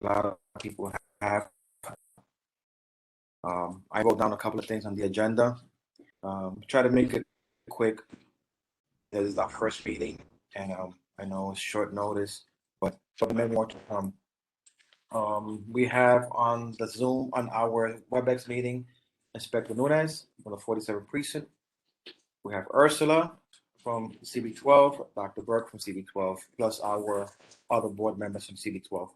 lot of people have. I wrote down a couple of things on the agenda. Try to make it quick. This is our first meeting, and I know it's short notice, but maybe more to come. We have on the Zoom on our WebEx meeting, Inspector Nunez from the 47th Precinct. We have Ursula from CB12, Dr. Burke from CB12, plus our other board members from CB12.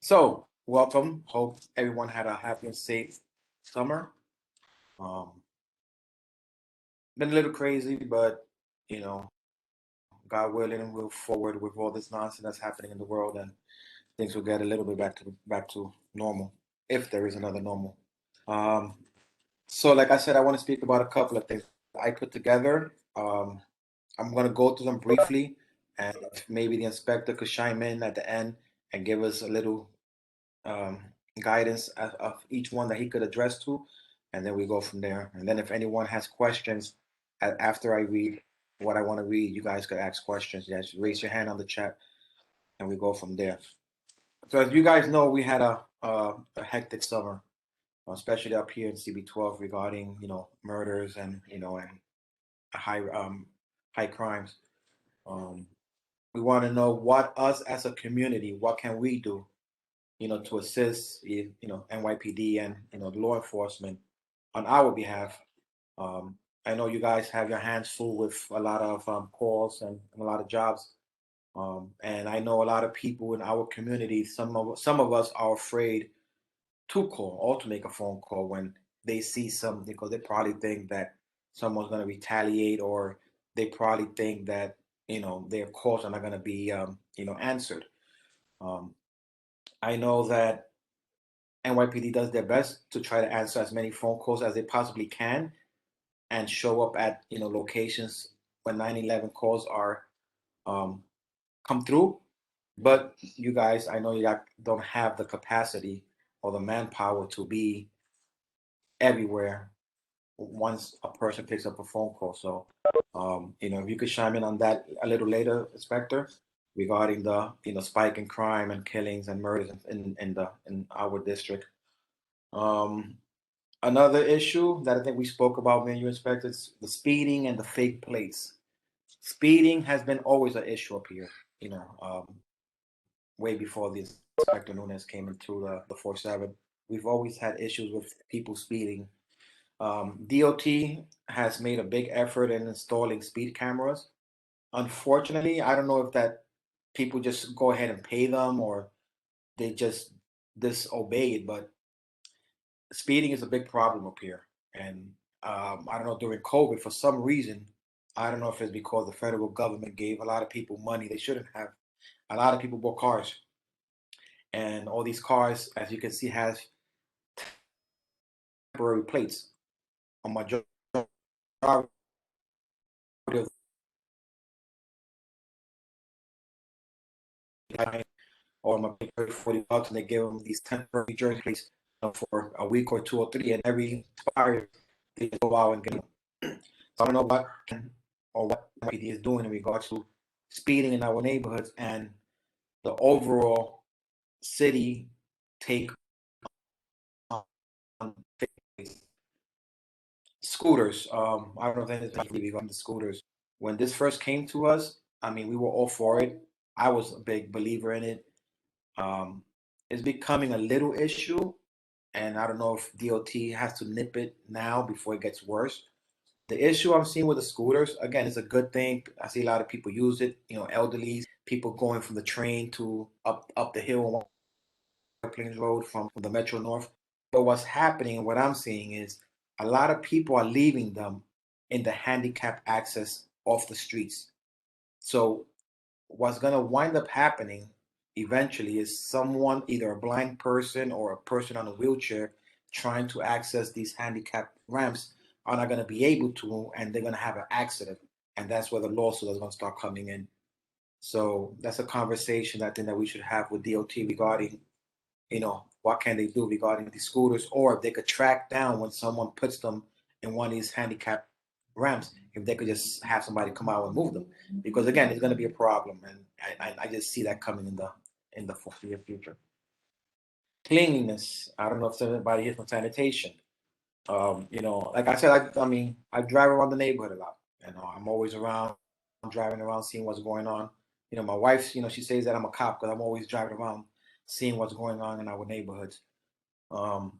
So welcome. Hope everyone had a happy and safe summer. Been a little crazy, but you know, God willing, we'll forward with all this nonsense that's happening in the world, and things will get a little bit back to normal, if there is another normal. Um, so, like I said, I want to speak about a couple of things I put together. I'm going to go through them briefly, and maybe the inspector could chime in at the end and give us a little um, guidance of each one that he could address to, and then we go from there. And then if anyone has questions after I read what I want to read, you guys could ask questions. Just raise your hand on the chat, and we go from there. So as you guys know, we had a hectic summer, especially up here in CB12 regarding murders and and high crimes. Um, we want to know what us as a community, what can we do, to assist, NYPD and law enforcement on our behalf. I know you guys have your hands full with a lot of calls and a lot of jobs, and I know a lot of people in our community. Some of us are afraid to call or to make a phone call when they see something because they probably think that someone's going to retaliate, or they probably think that their calls are not going to be answered. Um, I know that NYPD does their best to try to answer as many phone calls as they possibly can and show up at locations when 911 calls are um, come through. But you guys, I know don't have the capacity or the manpower to be everywhere once a person picks up a phone call. So, if you could chime in on that a little later, Inspector, regarding the spike in crime and killings and murders in our district. Um, Another issue that I think we spoke about when you inspected the speeding and the fake plates. Speeding has been always an issue up here, way before the Inspector Nunes came into the 4-7. We've always had issues with people speeding. DOT has made a big effort in installing speed cameras. Unfortunately, I don't know if that people just go ahead and pay them or they just disobey it, but speeding is a big problem up here. And I don't know, during COVID, for some reason, I don't know if it's because the federal government gave a lot of people money they shouldn't have. A lot of people bought cars, and all these cars, as you can see, has temporary plates. A majority of or my $40, and they give them these temporary jersey plates for a week or 2 or 3, and every expire they go out and get them. So I don't know what PD is doing in regards to speeding in our neighborhoods and the overall city take on scooters. I don't know if anything regarding the scooters. When this first came to us, I mean, we were all for it. I was a big believer in it. Um, it's becoming a little issue, and I don't know if DOT has to nip it now before it gets worse. The issue I'm seeing with the scooters, again, it's a good thing. I see a lot of people use it, elderly people going from the train to up the hill on Plains Road from the Metro North. But what's happening and what I'm seeing is a lot of people are leaving them in the handicap access off the streets. So what's going to wind up happening eventually is someone, either a blind person or a person on a wheelchair, trying to access these handicap ramps are not going to be able to, and they're going to have an accident. And that's where the lawsuit is going to start coming in. So that's a conversation I think that we should have with DOT regarding, what can they do regarding these scooters, or if they could track down when someone puts them in one of these handicap ramps, if they could just have somebody come out and move them, because again, it's going to be a problem, and I just see that coming in in the foreseeable future. Cleanliness. I don't know if everybody here from sanitation. Like I said, I mean, I drive around the neighborhood a lot. I'm always around, driving around, seeing what's going on. My wife, she says that I'm a cop because I'm always driving around, seeing what's going on in our neighborhoods. Um,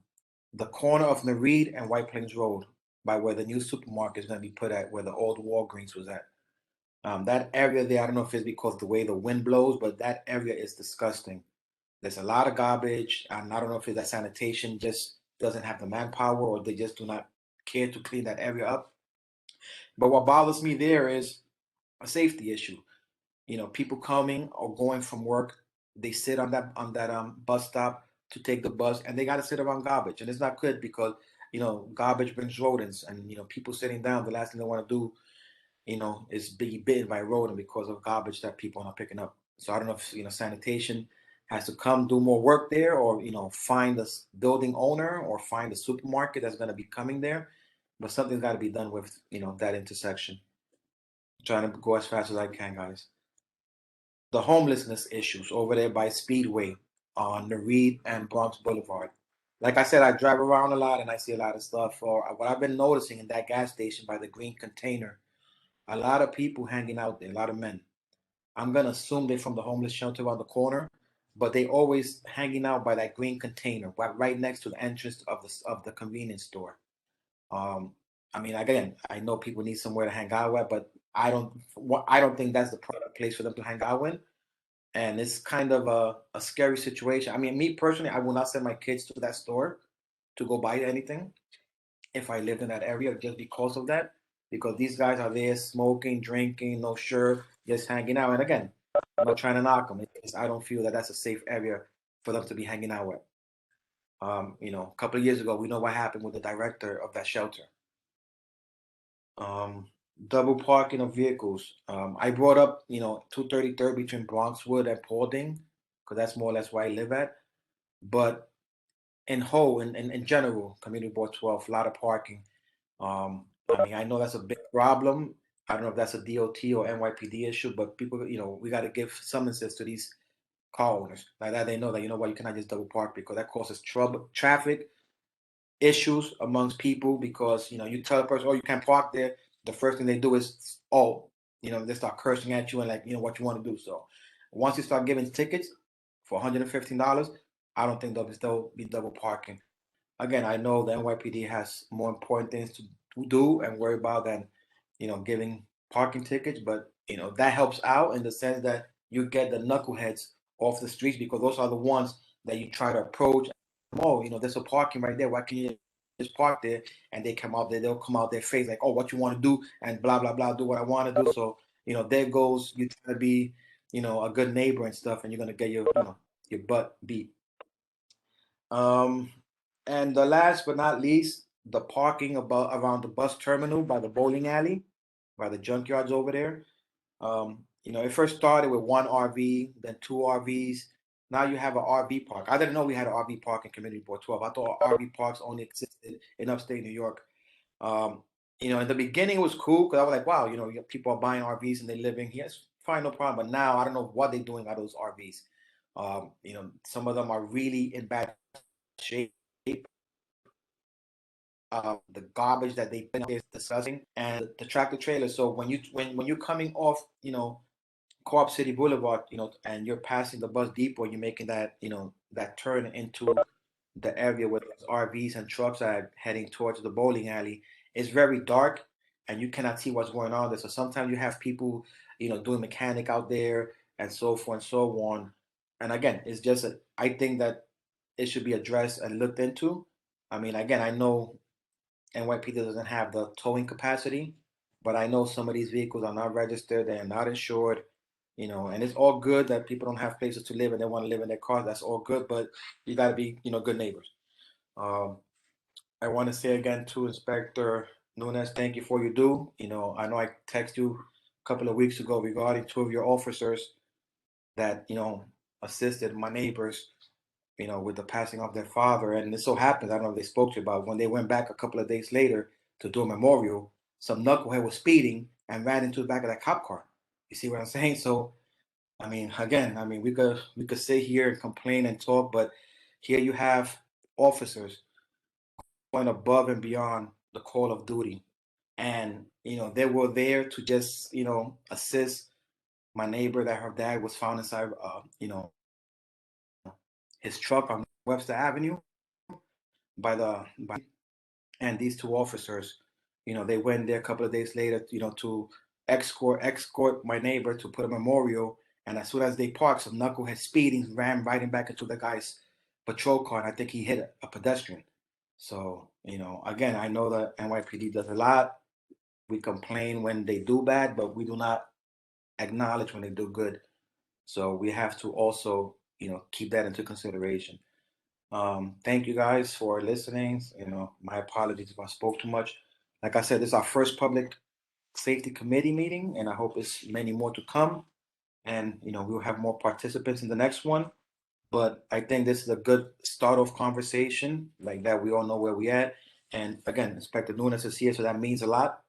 the corner of Nereid and White Plains Road, by where the new supermarket is going to be put at, where the old Walgreens was at. That area there, I don't know if it's because the way the wind blows, but that area is disgusting. There's a lot of garbage, and I don't know if it's that sanitation just doesn't have the manpower or they just do not care to clean that area up. But what bothers me there is a safety issue. People coming or going from work, they sit on that bus stop to take the bus, and they got to sit around garbage, and it's not good because garbage brings rodents, and people sitting down, the last thing they want to do is be bitten by rodent because of garbage that people are not picking up. So I don't know if sanitation has to come do more work there, or find a building owner or find a supermarket that's going to be coming there. But something's got to be done with that intersection. I'm trying to go as fast as I can, guys. The homelessness issues over there by Speedway on Nereid and Bronx Boulevard. Like I said, I drive around a lot and I see a lot of stuff. Or what I've been noticing in that gas station by the green container, a lot of people hanging out there, a lot of men. I'm gonna assume they're from the homeless shelter around the corner, but they always hanging out by that green container, right next to the entrance of the convenience store. Um, I mean, again, I know people need somewhere to hang out at, but I don't think that's the product place for them to hang out in. And it's kind of a scary situation. I mean, me personally, I will not send my kids to that store to go buy anything if I lived in that area just because of that. Because these guys are there smoking, drinking, no shirt, just hanging out. And again, I'm not trying to knock them. I don't feel that that's a safe area for them to be hanging out with. A couple of years ago, we know what happened with the director of that shelter. Um, Double parking of vehicles. I brought up, 233rd between Bronxwood and Paulding, because that's more or less where I live at. But in general, Community Board 12, a lot of parking. I mean, I know that's a big problem. I don't know if that's a DOT or NYPD issue, but people, we got to give summonses to these car owners like that. They know that you cannot just double park because that causes trouble, traffic issues amongst people. Because you tell a person, oh, you can't park there. The first thing they do is, oh, they start cursing at you and like what you want to do. So once you start giving tickets for $115, I don't think they'll be double parking. Again, I know the NYPD has more important things to do and worry about than, giving parking tickets. But that helps out in the sense that you get the knuckleheads off the streets, because those are the ones that you try to approach. Oh, there's a parking right there. Why can you just park there? And they come out there. They'll come out their face like, oh, what you want to do, and blah blah blah. Do what I want to do. So there goes you try to be a good neighbor and stuff, and you're gonna get your butt beat. Um, and the last but not least, the parking around the bus terminal by the bowling alley, by the junkyards over there. It first started with one RV, then two RVs. Now you have an RV park. I didn't know we had an RV park in Community Board 12. I thought RV parks only existed in upstate New York. Um, in the beginning it was cool because I was like, wow, people are buying RVs and they're living here. It's fine, no problem. But now I don't know what they're doing out of those RVs. Some of them are really in bad shape. The garbage that they put is disgusting, and the tractor trailer. So when you're coming off, Co-op City Boulevard, and you're passing the bus depot, you're making that turn into the area where there's RVs and trucks are heading towards the bowling alley. It's very dark, and you cannot see what's going on there. So sometimes you have people, doing mechanic out there and so forth and so on. And again, it's just I think that it should be addressed and looked into. I mean, again, I know NYPD doesn't have the towing capacity, but I know some of these vehicles are not registered, they are not insured, and it's all good that people don't have places to live and they want to live in their cars. That's all good, but you got to be, good neighbors. Um, I want to say again to Inspector Nunes, thank you for what you do. I know I texted you a couple of weeks ago regarding two of your officers that, assisted my neighbors with the passing of their father. And it so happens, I don't know if they spoke to you about, when they went back a couple of days later to do a memorial, some knucklehead was speeding and ran into the back of that cop car. You see what I'm saying? So I mean, again, I mean, we could sit here and complain and talk, but here you have officers going above and beyond the call of duty, and they were there to just assist my neighbor that her dad was found inside his truck on Webster Avenue by and these two officers, they went there a couple of days later, to escort my neighbor to put a memorial. And as soon as they parked, some knucklehead speeding ran right in back into the guy's patrol car, and I think he hit a pedestrian. So, again, I know that NYPD does a lot. We complain when they do bad, but we do not acknowledge when they do good. So we have to also, keep that into consideration. Thank you guys for listening. My apologies if I spoke too much. Like I said, this is our first public safety committee meeting, and I hope it's many more to come. And we'll have more participants in the next one. But I think this is a good start of conversation, like that. We all know where we at. And again, Inspector Nunes is here, so that means a lot.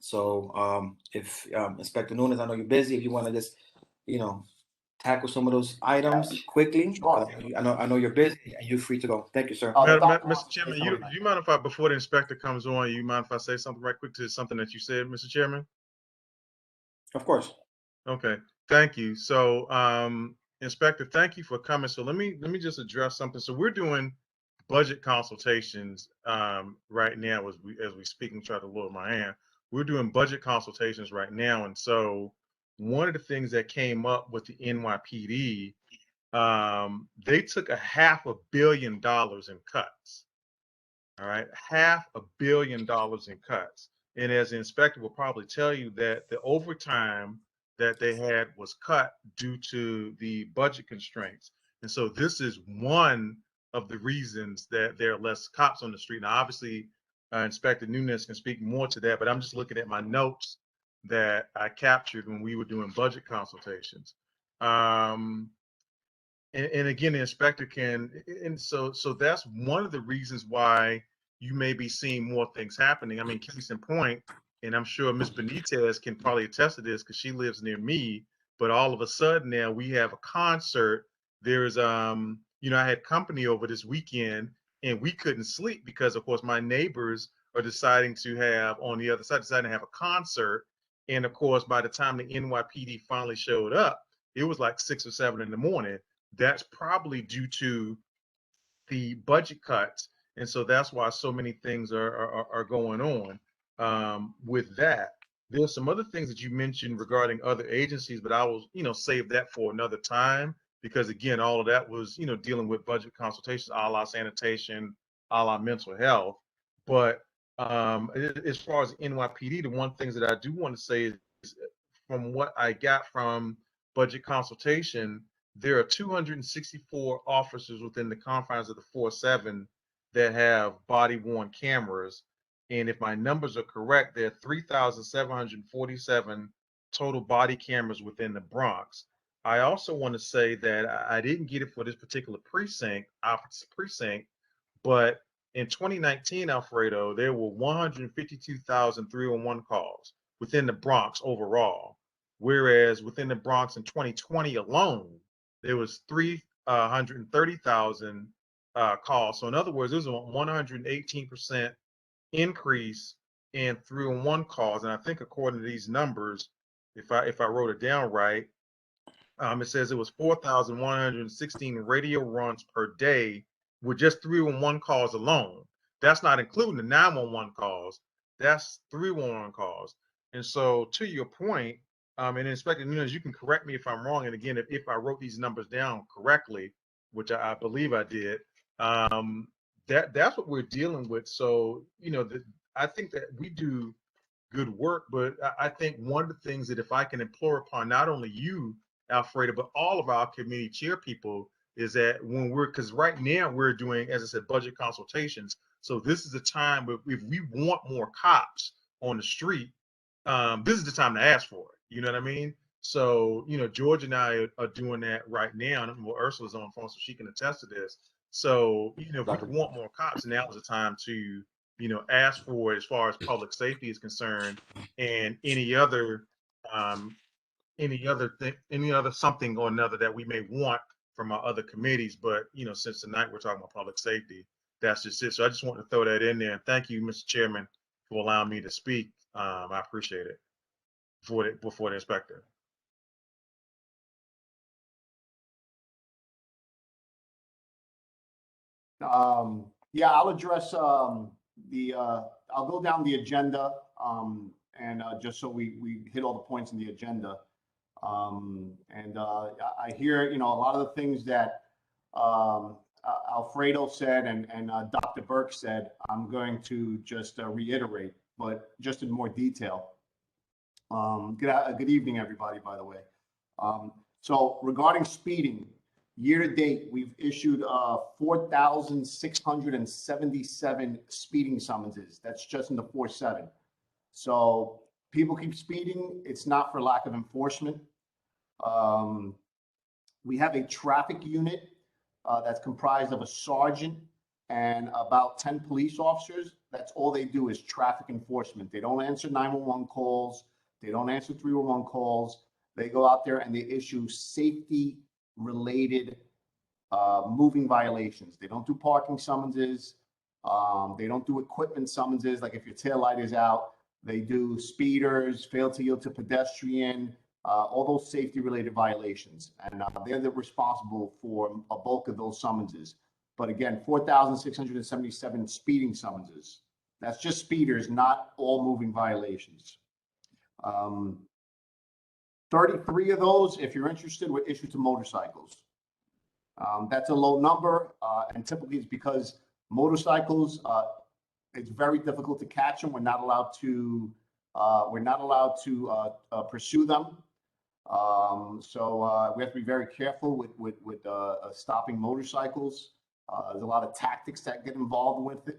So if Inspector Nunes, I know you're busy. If you want to just, you know, tackle some of those items quickly. Sure. I know you're busy and you're free to go. Thank you, sir. Mr. Chairman, do you mind if before the inspector comes on, you mind if I say something right quick to something that you said, Mr. Chairman? Of course. Okay, thank you. So, Inspector, thank you for coming. So let me just address something. So we're doing budget consultations right now as we speak and try to lower my hand. We're doing budget consultations right now, and so one of the things that came up with the NYPD, they took $500 million in cuts. All right, $500 million in cuts. And as the inspector will probably tell you that the overtime that they had was cut due to the budget constraints. And so this is one of the reasons that there are less cops on the street. Now, obviously, Inspector Nunes can speak more to that, but I'm just looking at my notes that I captured when we were doing budget consultations. And again, the inspector can, and so that's one of the reasons why you may be seeing more things happening. I mean, case in point, and I'm sure Ms. Benitez can probably attest to this because she lives near me. But all of a sudden now we have a concert. There's I had company over this weekend and we couldn't sleep because of course my neighbors are deciding to have on the other side deciding to have a concert. And of course, by the time the NYPD finally showed up, it was like 6 or 7 in the morning. That's probably due to the budget cuts, and so that's why so many things are going on with that. There's some other things that you mentioned regarding other agencies, but I will save that for another time because again, all of that was dealing with budget consultations, a la sanitation, a la mental health. But as far as NYPD, the one things that I do want to say is from what I got from budget consultation, there are 264 officers within the confines of the 4-7 that have body-worn cameras. And if my numbers are correct, there are 3,747 total body cameras within the Bronx. I also want to say that I didn't get it for this particular precinct, but in 2019, Alfredo, there were 152,301 calls within the Bronx overall. Whereas within the Bronx in 2020 alone, there was 330,000 calls. So in other words, there was a 118% increase in 311 calls. And I think according to these numbers, if I wrote it down right, it says it was 4,116 radio runs per day with just 311 calls alone. That's not including the 911 calls. That's 311 calls. And so to your point, and Inspector Nunes, you can correct me if I'm wrong. And again, if I wrote these numbers down correctly, which I believe I did, that's what we're dealing with. So, I think that we do good work, but I think one of the things that if I can implore upon not only you, Alfredo, but all of our community chair people is that because right now we're doing, as I said, budget consultations. So this is the time if we want more cops on the street, this is the time to ask for it. You know what I mean? So, George and I are doing that right now. And well, Ursula's on the phone, so she can attest to this. So, if we want more cops, now is the time to, ask for it as far as public safety is concerned and any other any other thing, any other something or another that we may want from our other committees. But since tonight we're talking about public safety, that's just it. So I just want to throw that in there. And thank you, Mr. Chairman, for allowing me to speak. I appreciate it. Before the inspector. Yeah, I'll address I'll go down the agenda, and just so we hit all the points in the agenda. I hear, a lot of the things that Alfredo said and Dr. Burke said. I'm going to just reiterate, but just in more detail. Good evening, everybody, by the way. So regarding speeding, year to date, we've issued 4,677 speeding summonses. That's just in the 4-7. So people keep speeding. It's not for lack of enforcement. We have a traffic unit that's comprised of a sergeant and about 10 police officers. That's all they do is traffic enforcement. They don't answer 911 calls. They don't answer 311 calls. They go out there and they issue safety related moving violations. They don't do parking summonses. They don't do equipment summonses, like if your tail light is out. They do speeders, fail to yield to pedestrian, all those safety related violations. And they're responsible for a bulk of those summonses. But again, 4,677 speeding summonses. That's just speeders, not all moving violations. 33 of those, if you're interested, were issued to motorcycles. That's a low number, and typically it's because motorcycles, it's very difficult to catch them. We're not allowed to pursue them. So we have to be very careful with stopping motorcycles. There's a lot of tactics that get involved with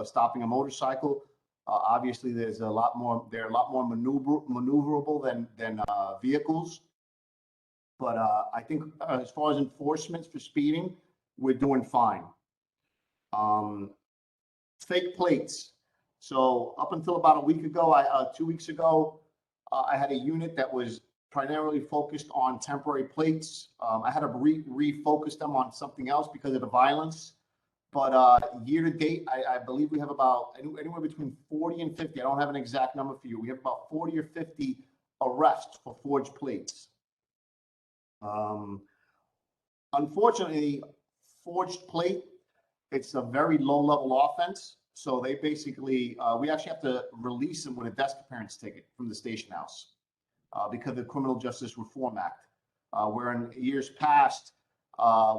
stopping a motorcycle. Obviously, they're a lot more maneuverable than vehicles. But I think as far as enforcement for speeding, we're doing fine. Fake plates. So up until about a week ago, 2 weeks ago, I had a unit that was primarily focused on temporary plates. I had to refocus them on something else because of the violence. But year to date, I believe we have about anywhere between 40 and 50. I don't have an exact number for you. We have about 40 or 50 arrests for forged plates. Unfortunately, forged plate, it's a very low level offense. So they basically, we actually have to release them with a desk appearance ticket from the station house because of the Criminal Justice Reform Act, where in years past,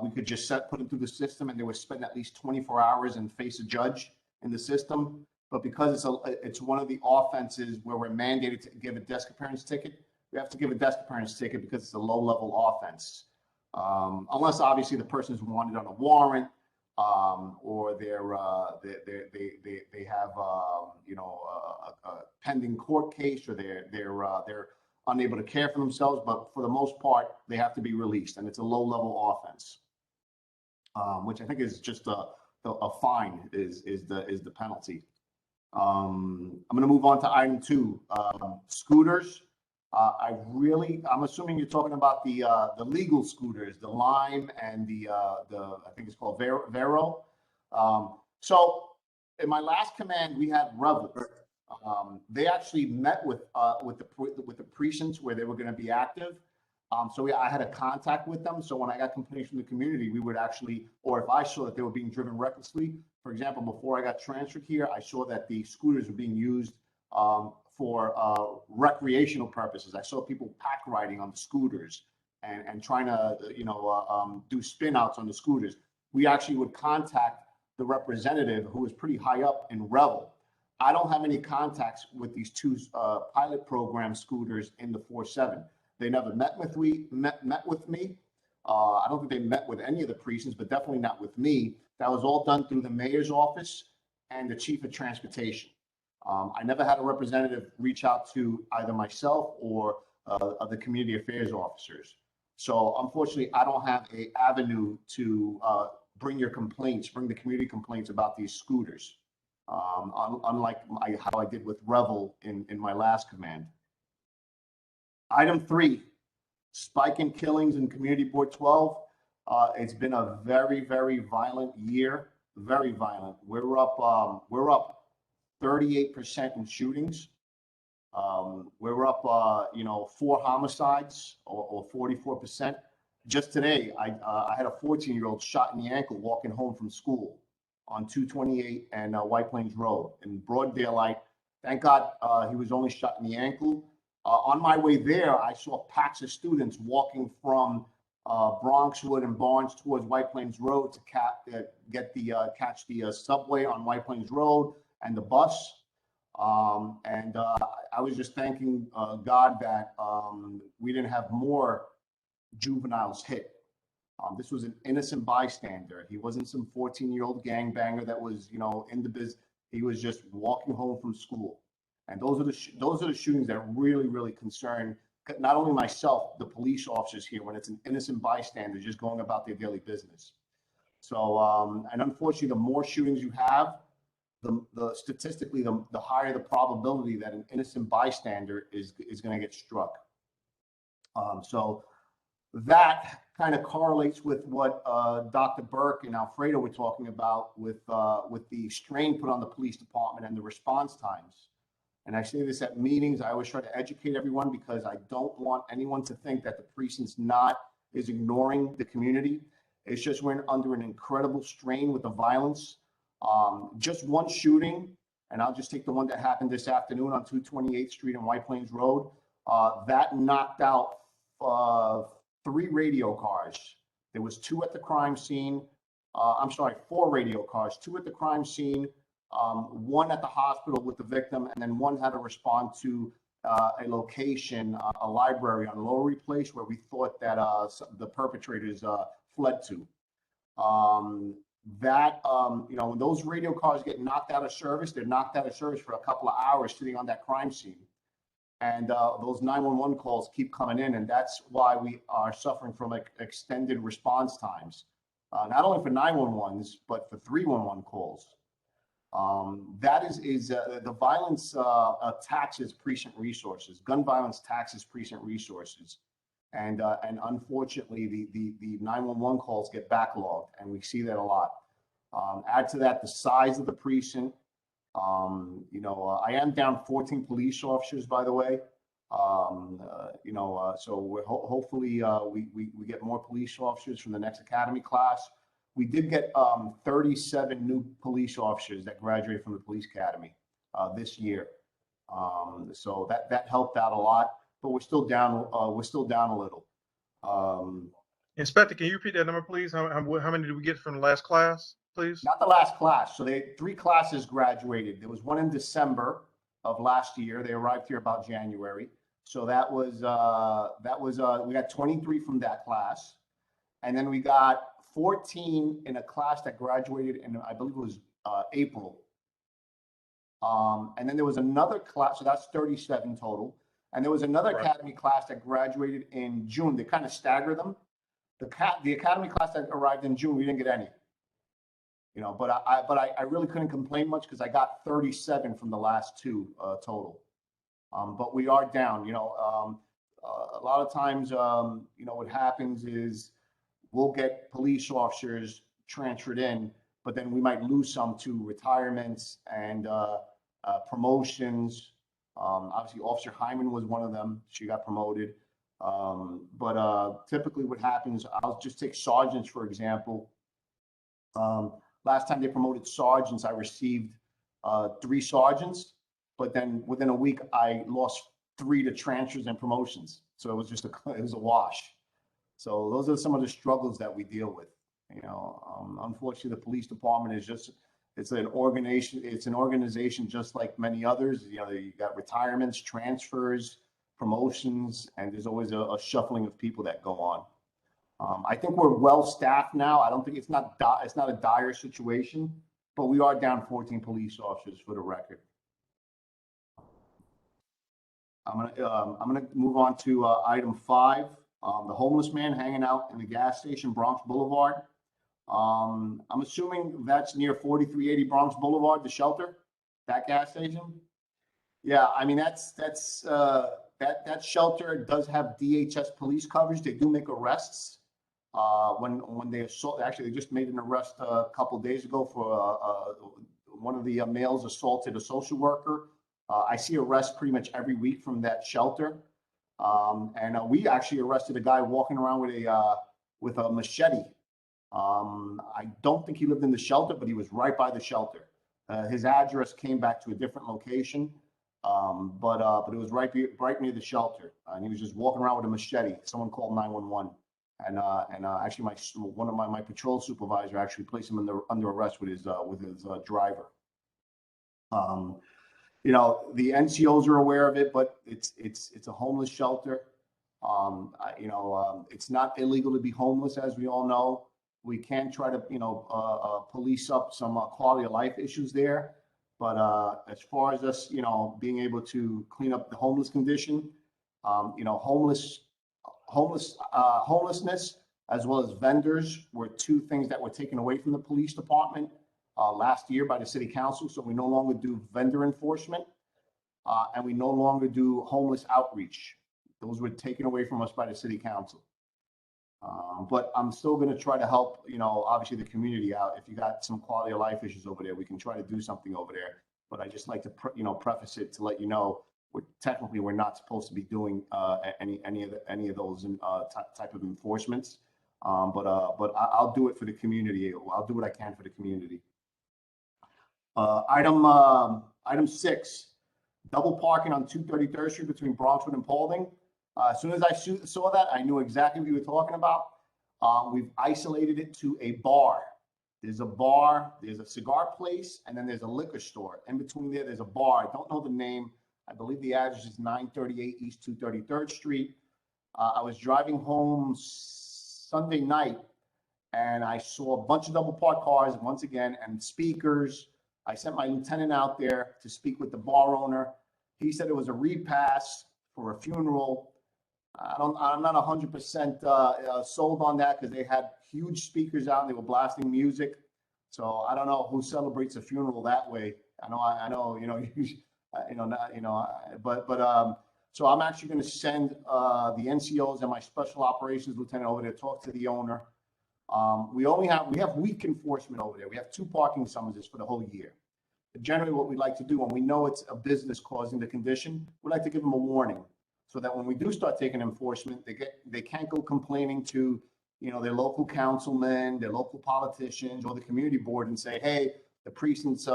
we could just put them through the system and they would spend at least 24 hours and face a judge in the system. But because it's one of the offenses where we're mandated to give a desk appearance ticket, we have to give a desk appearance ticket because it's a low level offense. Unless obviously the person is wanted on a warrant, or they have a pending court case, or they're unable to care for themselves. But for the most part, they have to be released, and it's a low level offense, which I think is just a fine is the penalty. I'm going to move on to item 2, scooters. I'm assuming you're talking about the legal scooters, the Lime and the I think it's called Vero. So in my last command, we had Revel. They actually met with the precincts where they were going to be active. So I had a contact with them. So when I got complaints from the community, we would actually, or if I saw that they were being driven recklessly, for example, before I got transferred here, I saw that the scooters were being used for recreational purposes. I saw people pack riding on the scooters and trying to, do spin outs on the scooters. We actually would contact the representative who was pretty high up in Revel. I don't have any contacts with these 2 pilot program scooters in the 4-7. They never met with me. I don't think they met with any of the precincts, but definitely not with me. That was all done through the mayor's office and the chief of transportation. I never had a representative reach out to either myself or the community affairs officers. So unfortunately, I don't have an avenue to bring the community complaints about these scooters, unlike how I did with Revel in my last command. Item 3, spike in killings in Community Board 12. It's been a very, very violent year, very violent. We're up 38% in shootings. We're up, 4 homicides or 44%. Just today, I had a 14-year-old shot in the ankle walking home from school on 228 and White Plains Road in broad daylight. Thank God he was only shot in the ankle. On my way there, I saw packs of students walking from Bronxwood and Barnes towards White Plains Road to catch the subway on White Plains Road and the bus. I was just thanking God that we didn't have more juveniles hit. This was an innocent bystander. He wasn't some 14-year-old gangbanger that was, in the business. He was just walking home from school. And those are the shootings that really, really concern not only myself, the police officers here, when it's an innocent bystander just going about their daily business. So, and unfortunately, the more shootings you have, statistically, the higher the probability that an innocent bystander is going to get struck. So that kind of correlates with what Dr. Burke and Alfredo were talking about with the strain put on the police department and the response times. And I say this at meetings. I always try to educate everyone because I don't want anyone to think that the precinct's is ignoring the community. It's just we're under an incredible strain with the violence. Just one shooting, and I'll just take the one that happened this afternoon on 228th Street and White Plains Road. That knocked out 3 radio cars. There was 2 at the crime scene. 4 radio cars, 2 at the crime scene, 1 at the hospital with the victim, and then 1 had to respond to a location, a library on Lowery Place, where we thought that the perpetrators fled to. When those radio cars get knocked out of service, they're knocked out of service for a couple of hours sitting on that crime scene. And those 911 calls keep coming in, and that's why we are suffering from extended response times, not only for 911s, but for 311 calls. That is the violence taxes precinct resources. Gun violence taxes precinct resources. And unfortunately, the 911 calls get backlogged, and we see that a lot. Add to that the size of the precinct. I am down 14 police officers, by the way. So we're hopefully we get more police officers from the next academy class. We did get 37 new police officers that graduated from the police academy this year. So that helped out a lot. But we're still down. We're still down a little. Inspector, can you repeat that number, please? How many did we get from the last class, please? Not the last class. So 3 classes graduated. There was one in December of last year. They arrived here about January. So that was we got 23 from that class, and then we got 14 in a class that graduated in, I believe it was April. And then there was another class. So that's 37 total. And there was another academy class that graduated in June. They kind of stagger them. The academy class that arrived in June, we didn't get any. But I really couldn't complain much because I got 37 from the last 2 total. But we are down. A lot of times, what happens is we'll get police officers transferred in, but then we might lose some to retirements and promotions. Obviously, Officer Hyman was one of them. She got promoted. But typically what happens, I'll just take sergeants, for example. Last time they promoted sergeants, I received 3 sergeants, but then within a week, I lost 3 to transfers and promotions. So it was just it was a wash. So those are some of the struggles that we deal with. Unfortunately, the police department is it's an organization just like many others. You got retirements, transfers, promotions, and there's always a shuffling of people that go on. I think we're well staffed now. I don't think it's not a dire situation, but we are down 14 police officers for the record. I'm gonna move on to item 5. The homeless man hanging out in the gas station, Bronx Boulevard. I'm assuming that's near 4380 Bronx Boulevard, the shelter, that gas station. Yeah, I mean that's that shelter does have DHS police coverage. They do make arrests. When they assault, actually, they just made an arrest a couple days ago for one of the males assaulted a social worker. I see arrests pretty much every week from that shelter. And we actually arrested a guy walking around with a machete. I don't think he lived in the shelter, but he was right by the shelter. His address came back to a different location, but it was right near the shelter, and he was just walking around with a machete. Someone called 911, and actually one of my patrol supervisor actually placed him under arrest with his driver. You know, the NCOs are aware of it, but it's a homeless shelter. It's not illegal to be homeless, as we all know. We can try to, police up some quality of life issues there. But as far as us, being able to clean up the homeless condition, homelessness, as well as vendors were two things that were taken away from the police department last year by the city council. So we no longer do vendor enforcement, and we no longer do homeless outreach. Those were taken away from us by the city council. But I'm still going to try to help, obviously the community out. If you got some quality of life issues over there, we can try to do something over there. But I just like to, preface it to let you know, we're not supposed to be doing any of those type of enforcements. But I'll do it for the community. I'll do what I can for the community. Item 6, double parking on 233rd Street between Bronxwood and Paulding. As soon as I saw that, I knew exactly what you were talking about. We've isolated it to a bar. There's a bar, there's a cigar place, and then there's a liquor store. In between there's a bar. I don't know the name. I believe the address is 938 East 233rd Street. I was driving home Sunday night, and I saw a bunch of double parked cars once again, and speakers. I sent my lieutenant out there to speak with the bar owner. He said it was a repass for a funeral. I'm not 100% sold on that, because they had huge speakers out and they were blasting music. So I don't know who celebrates a funeral that way. So I'm actually going to send the NCOs and my special operations lieutenant over there to talk to the owner. We have weak enforcement over there. We have 2 parking summonses for the whole year. But generally, what we like to do when we know it's a business causing the condition, we like to give them a warning, so that when we do start taking enforcement, they can't go complaining to, their local councilmen, their local politicians, or the community board and say, hey, the precinct's,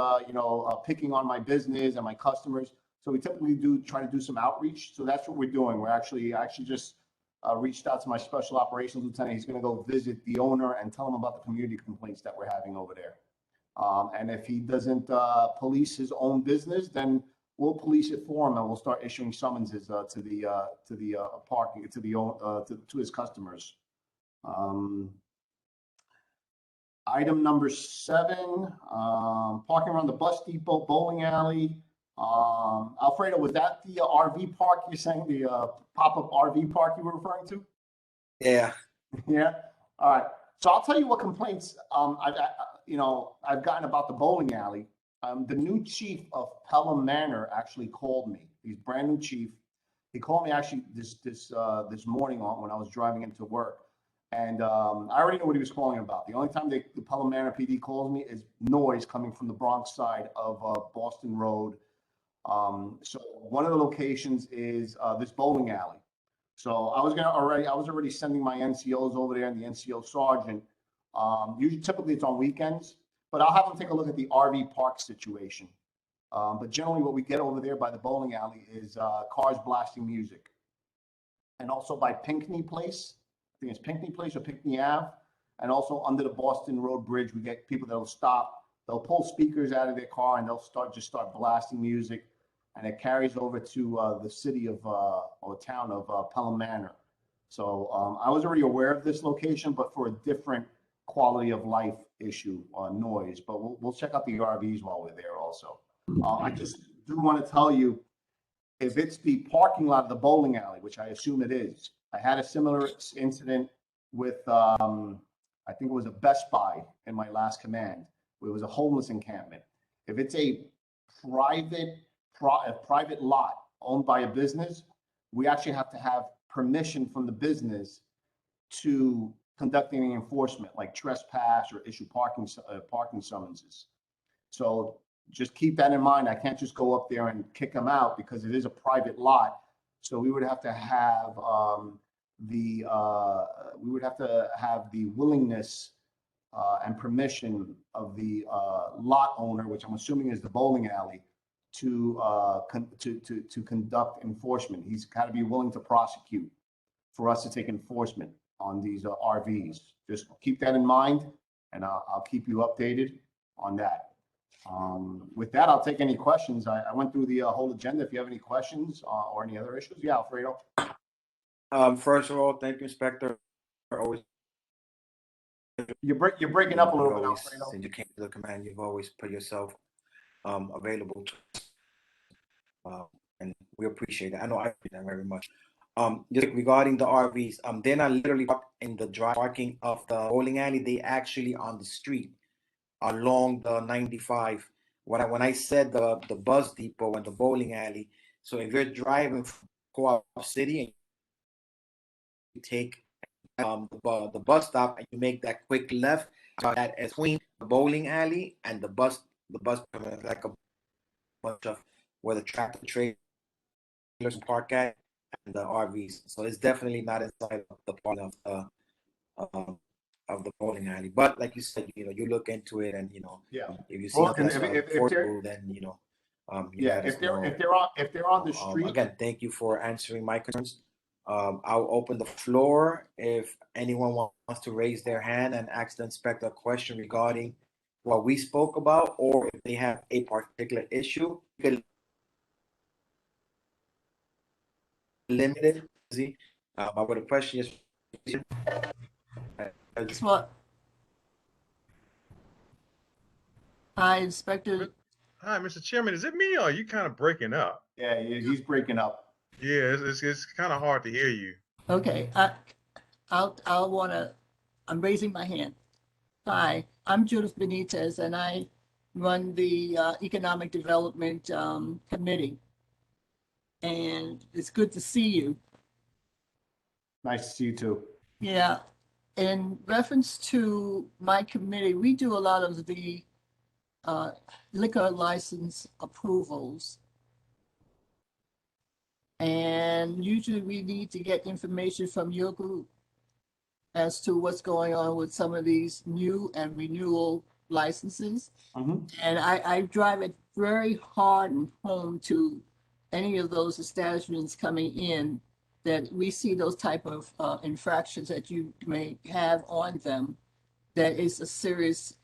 picking on my business and my customers. So we typically try to do some outreach. So that's what we're doing. We're actually just reached out to my special operations lieutenant. He's going to go visit the owner and tell him about the community complaints that we're having over there. And if he doesn't police his own business, then we'll police it for him, and we'll start issuing summonses to his customers. Item number 7, parking around the bus depot, bowling alley. Alfredo, was that the RV park you're saying, the pop-up RV park you were referring to? Yeah. Yeah. All right. So I'll tell you what complaints I've gotten about the bowling alley. The new chief of Pelham Manor actually called me. He's brand new chief. He called me actually this morning when I was driving into work, and I already know what he was calling about. The only time the Pelham Manor PD calls me is noise coming from the Bronx side of Boston Road. So one of the locations is this bowling alley. So I was already sending my NCOs over there and the NCO sergeant. Typically it's on weekends, but I'll have them take a look at the RV park situation. But generally what we get over there by the bowling alley is cars blasting music. And also by Pinckney Place, I think it's Pinckney Place or Pinckney Ave. And also under the Boston Road Bridge, we get people that'll stop, they'll pull speakers out of their car and they'll start blasting music. And it carries over to the city of, or town of Pelham Manor. So I was already aware of this location, but for a different quality of life issue, noise. But we'll check out the RVs while we're there also. I just do want to tell you, if it's the parking lot of the bowling alley, which I assume it is, I had a similar incident with, I think it was a Best Buy in my last command, where it was a homeless encampment. If it's a private lot owned by a business, we actually have to have permission from the business to conduct any enforcement, like trespass or issue parking summonses. So just keep that in mind. I can't just go up there and kick them out because it is a private lot. So we would have to have the willingness and permission of the lot owner, which I'm assuming is the bowling alley, to conduct enforcement. He's got to be willing to prosecute for us to take enforcement on these RVs. Just keep that in mind, and I'll keep you updated on that. With that, I'll take any questions. I went through the whole agenda. If you have any questions or any other issues, yeah, Alfredo. First of all, thank you, Inspector. Always, You're breaking up a little bit, always, Alfredo. since you came to the command, you've always put yourself available to and we appreciate it. I know I appreciate that very much. Just regarding the RVs, they're not literally in the dry parking of the bowling alley. They actually on the street along the 95. When I said the bus depot and the bowling alley, so if you're driving from Co-op City and you take the bus stop and you make that quick left, that is between the bowling alley and the bus like a bunch of where the tractor trailers park at and the RVs. So it's definitely not inside of the part of the bowling alley. But like you said, you look into it, and Yeah. if you see that's enforceable, then yeah, if they're on the street. Again, thank you for answering my concerns. I'll open the floor if anyone wants to raise their hand and ask the inspector a question regarding what we spoke about, or if they have a particular issue. Limited. But with a question is. What? Hi, Inspector. Hi, Mr. Chairman. Is it me or are you kind of breaking up? Yeah, he's breaking up. Yeah, it's kind of hard to hear you. Okay, I'm raising my hand. Hi, I'm Judith Benitez, and I run the Economic Development Committee. And it's good to see you. Nice to see you too. Yeah, in reference to my committee, we do a lot of the liquor license approvals. And usually we need to get information from your group as to what's going on with some of these new and renewal licenses. Mm-hmm. And I drive it very hard and home to any of those establishments coming in that we see those type of infractions that you may have on them, that it's serious,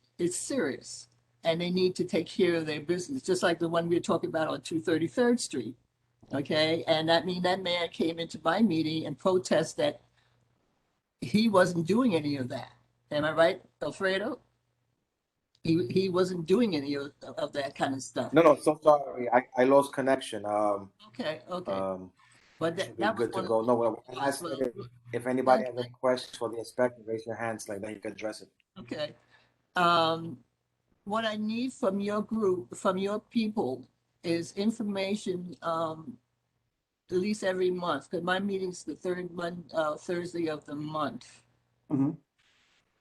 and they need to take care of their business, just like the one we were talking about on 233rd Street. Okay, and that man came into my meeting and protest that he wasn't doing any of that. Am I right, Alfredo? He wasn't doing any of that kind of stuff. No, so sorry. I lost connection. Okay. But that good to go. No, if anybody has any questions for the inspector, raise your hands like that, you can address it. Okay. What I need from your group, from your people, is information at least every month, because my meeting's the third Thursday of the month. Mm-hmm.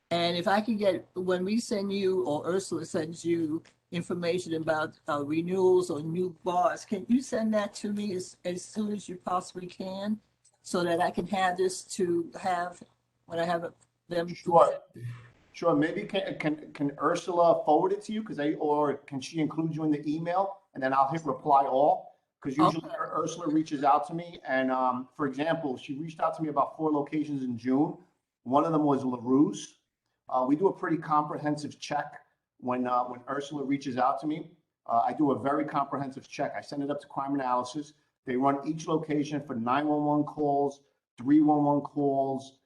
And if I can get, when we send you or Ursula sends you information about renewals or new bars, can you send that to me as soon as you possibly can, so that I can have this to have when I have them? Sure. Maybe can Ursula forward it to you, or can she include you in the email, and then I'll hit reply all? Because usually Ursula reaches out to me, and for example, she reached out to me about 4 locations in June. One of them was LaRue's. We do a pretty comprehensive check when Ursula reaches out to me. I do a very comprehensive check. I send it up to Crime Analysis. They run each location for 911 calls, 311 calls,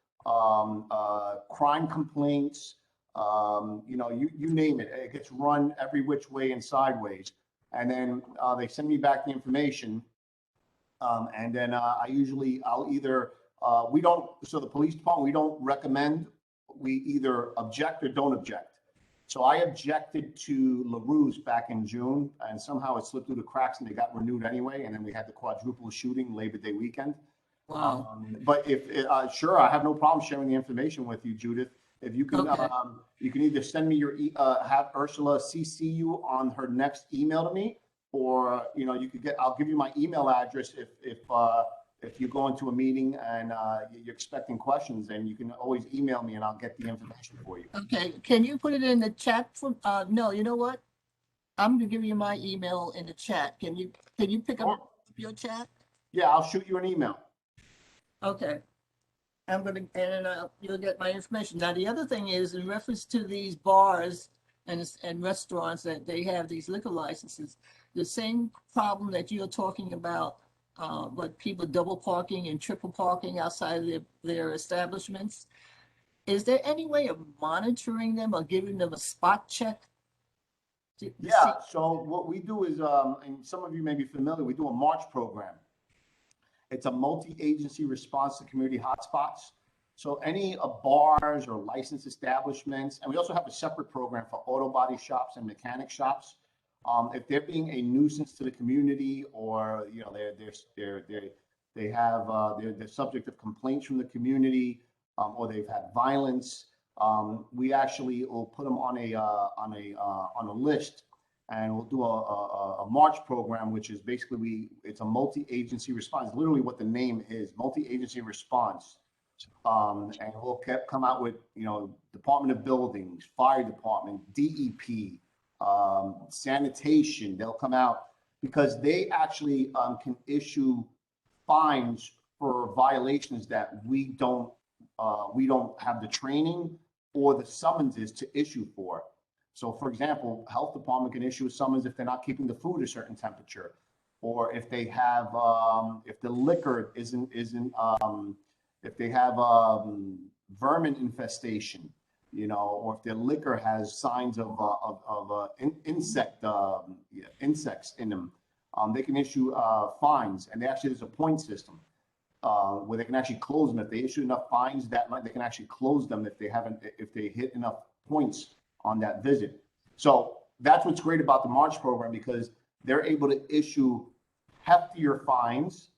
crime complaints, you name it. It gets run every which way and sideways. And then they send me back the information. And then I'll either, the police department, we don't recommend, we either object or don't object. So I objected to LaRue's back in June, and somehow it slipped through the cracks and they got renewed anyway. And then we had the quadruple shooting Labor Day weekend. Wow. But if, sure, I have no problem sharing the information with you, Judith. If you can, Okay. you can either send me your, have Ursula CC you on her next email to me, or, you know, you could get, I'll give you my email address if you go into a meeting and, you're expecting questions, then you can always email me and I'll get the information for you. Okay, can you put it in the chat for, no, you know what? I'm gonna give you my email in the chat. Can you pick Sure. up your chat? Yeah, I'll shoot you an email. Okay. I'm gonna, and you'll get my information. Now, the other thing is in reference to these bars and restaurants that they have these liquor licenses, the same problem that you're talking about, what people double parking and triple parking outside of their establishments. Is there any way of monitoring them or giving them a spot check? to Yeah, see- so what we do is, and some of you may be familiar, we do a March program. It's a multi-agency response to community hotspots. So any bars or licensed establishments, and we also have a separate program for auto body shops and mechanic shops. If they're being a nuisance to the community, or you know they're the subject of complaints from the community, or they've had violence, we actually will put them on a list, and we'll do a March program, which is basically it's a multi-agency response. Literally, what the name is, multi-agency response. And we'll come out with, you know, Department of Buildings, Fire Department, DEP, sanitation. They'll come out because they actually can issue fines for violations that we don't have the training or the summonses to issue for. So, for example, health department can issue a summons if they're not keeping the food a certain temperature, or if they have if the liquor isn't if they have vermin infestation, you know, or if their liquor has signs of insects in them, they can issue fines. And there's a point system where they can actually close them. If they issue enough fines that night, they can actually close them if they hit enough points on that visit. So that's what's great about the March program, because they're able to issue heftier fines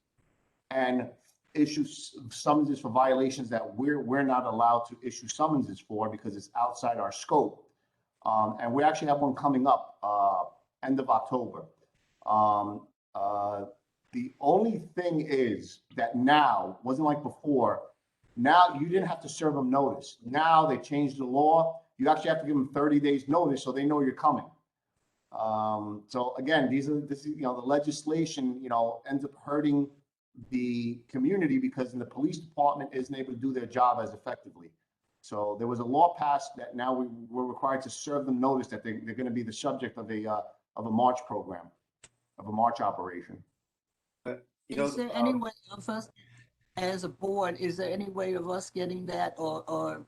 and issue summonses for violations that we're not allowed to issue summonses for because it's outside our scope. And we actually have one coming up end of October. The only thing is that now, wasn't like before, now you didn't have to serve them notice. Now they changed the law. You actually have to give them 30 days notice so they know you're coming. So again, this is, you know, the legislation, you know, ends up hurting the community because the police department isn't able to do their job as effectively. So there was a law passed that now we're required to serve them notice that they're going to be the subject of a March program, of a March operation. You know, Is there any way of us, as a board, is there any way of us getting that, or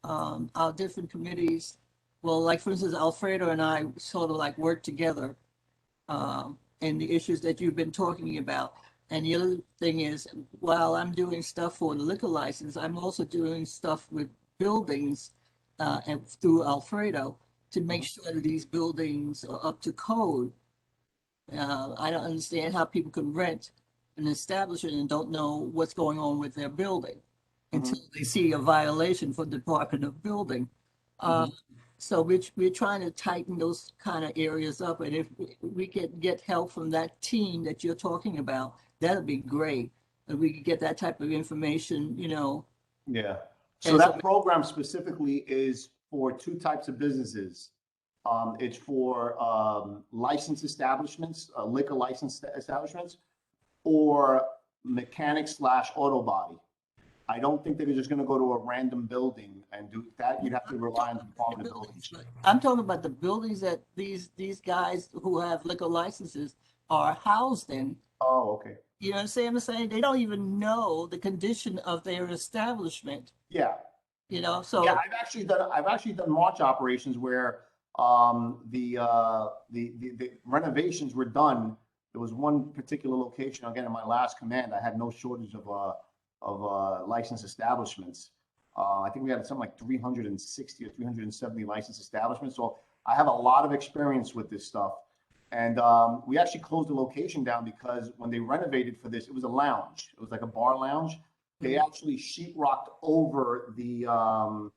our different committees? Well, like for instance, Alfredo and I sort of like work together in the issues that you've been talking about. And the other thing is, while I'm doing stuff for the liquor license, I'm also doing stuff with buildings and through Alfredo to make sure that these buildings are up to code. I don't understand how people can rent an establishment and don't know what's going on with their building until they see a violation from the Department of Building. So we're trying to tighten those kind of areas up. And if we could get help from that team that you're talking about, that'd be great. And we could get that type of information, you know. Yeah. So And that program specifically is for two types of businesses. It's for licensed establishments, liquor licensed establishments, or mechanic/auto body. I don't think they're just going to go to a random building and do that. You'd have to rely on the Department of Buildings. I'm talking about the buildings that these guys who have liquor licenses are housed in. Oh, okay. You know what I'm saying? They don't even know the condition of their establishment. Yeah. You know, so Yeah, I've actually done March operations where the renovations were done. There was one particular location, again, in my last command, I had no shortage of licensed establishments. I think we had something like 360 or 370 licensed establishments. So I have a lot of experience with this stuff. And we actually closed the location down because when they renovated for this, it was a lounge. It was like a bar lounge. They actually sheetrocked over the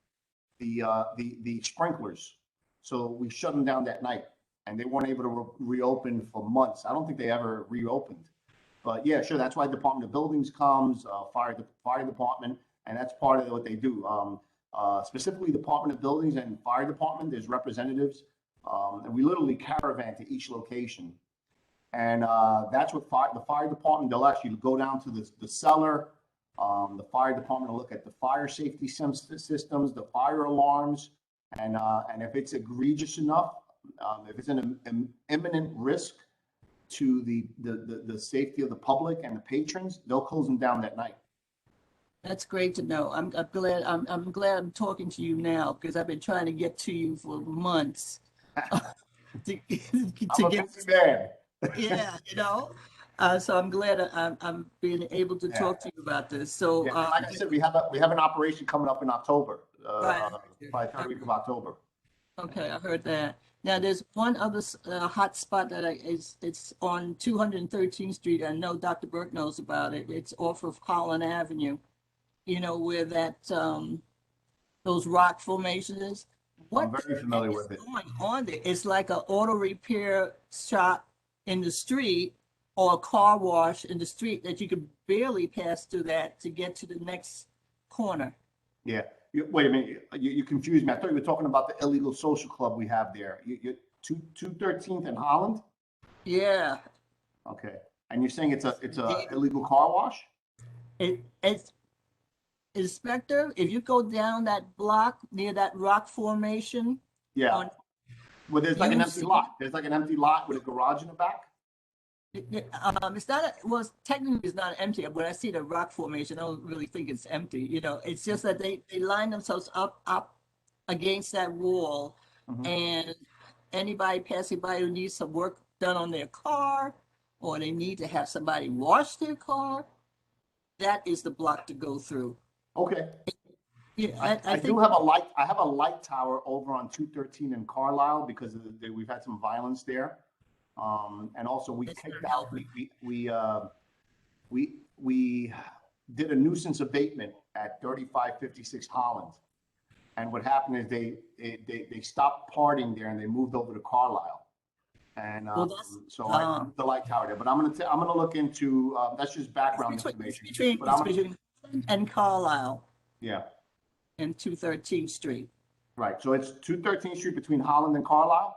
sprinklers. So we shut them down that night, and they weren't able to reopen for months. I don't think they ever reopened. But yeah, sure, that's why Department of Buildings comes, fire department, and that's part of what they do. Specifically, Department of Buildings and Fire Department, there's representatives, and we literally caravan to each location. And that's what the fire department, they'll actually go down to the cellar. The fire department will look at the fire safety systems, the fire alarms, and if it's egregious enough, if it's an imminent risk to the safety of the public and the patrons, they'll close them down that night. That's great to know. I'm glad I'm talking to you now because I've been trying to get to you for months. to I'm a busy man. Yeah, so I'm glad I'm being able to talk to you about this. So, Yeah, like I said, we have an operation coming up in October, Right. by the third week of October. okay, I heard that. Now, there's one other hot spot that it's on 213th Street. I know Dr. Burke knows about it. It's off of Holland Avenue, where that those rock formations is. I'm very familiar with it. Going on there? It's like an auto repair shop in the street or a car wash in the street that you could barely pass through that to get to the next corner. Yeah. Wait a minute. You confused me. I thought you were talking about the illegal social club we have there. You 213th and Holland? Yeah. Okay. And you're saying it's a illegal car wash? It's Inspector, if you go down that block near that rock formation. Yeah. Well, there's like an empty lot. There's like an empty lot with a garage in the back. It's not, well, technically it's not empty. When I see the rock formation, I don't really think it's empty. It's just that they line themselves up against that wall, and anybody passing by who needs some work done on their car, or they need to have somebody wash their car, that is the block to go through. Okay. Yeah, I do have a light. I have a light tower over on 213 in Carlisle because we've had some violence there. And also we kicked out, we did a nuisance abatement at 3556 Holland. And what happened is they stopped partying there and they moved over to Carlisle. And so I moved the light tower there, but I'm gonna look into, that's just background information. Between and Carlisle Yeah. and 213th Street. Right. So it's 213th Street between Holland and Carlisle?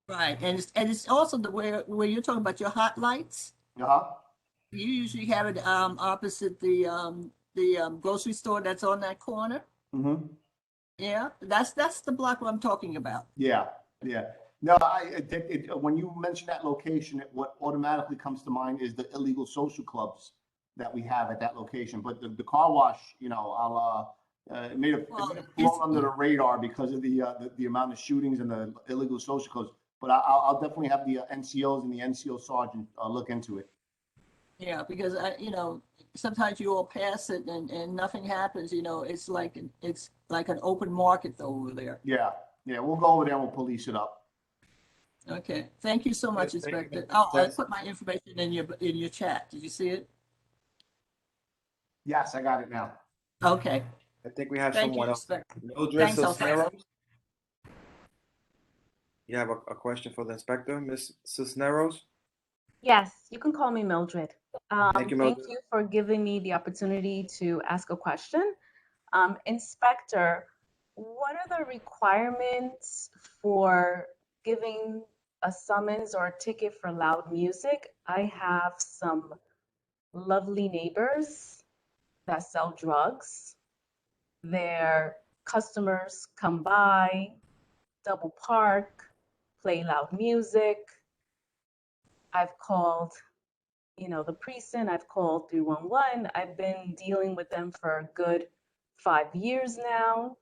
Right, and it's also where you're talking about your hot lights. Uh-huh. You usually have it opposite the grocery store that's on that corner. Mm-hmm. Yeah, that's the block I'm talking about. Yeah, yeah. No, when you mention that location, what automatically comes to mind is the illegal social clubs that we have at that location. But the car wash, it may have flown under the radar because of the amount of shootings and the illegal social clubs. But I'll definitely have the NCOs and the NCO sergeant look into it. Yeah, because sometimes you all pass it and nothing happens. It's like an open market over there. Yeah, we'll go over there and we'll police it up. Okay, thank you so much, Yes, Inspector. Oh, I put my information in your chat. Did you see it? Yes, I got it now. Okay. I think we have Thank someone you, else. Inspector. Mildred Thanks, Cisneros. You have a question for the inspector, Ms. Cisneros? Yes, you can call me Mildred. Thank you, Mildred. Thank you for giving me the opportunity to ask a question. Inspector, what are the requirements for giving a summons or a ticket for loud music? I have some lovely neighbors that sell drugs. Their customers come by, double park, play loud music. I've called, the precinct, I've called 311. I've been dealing with them for a good 5 years now.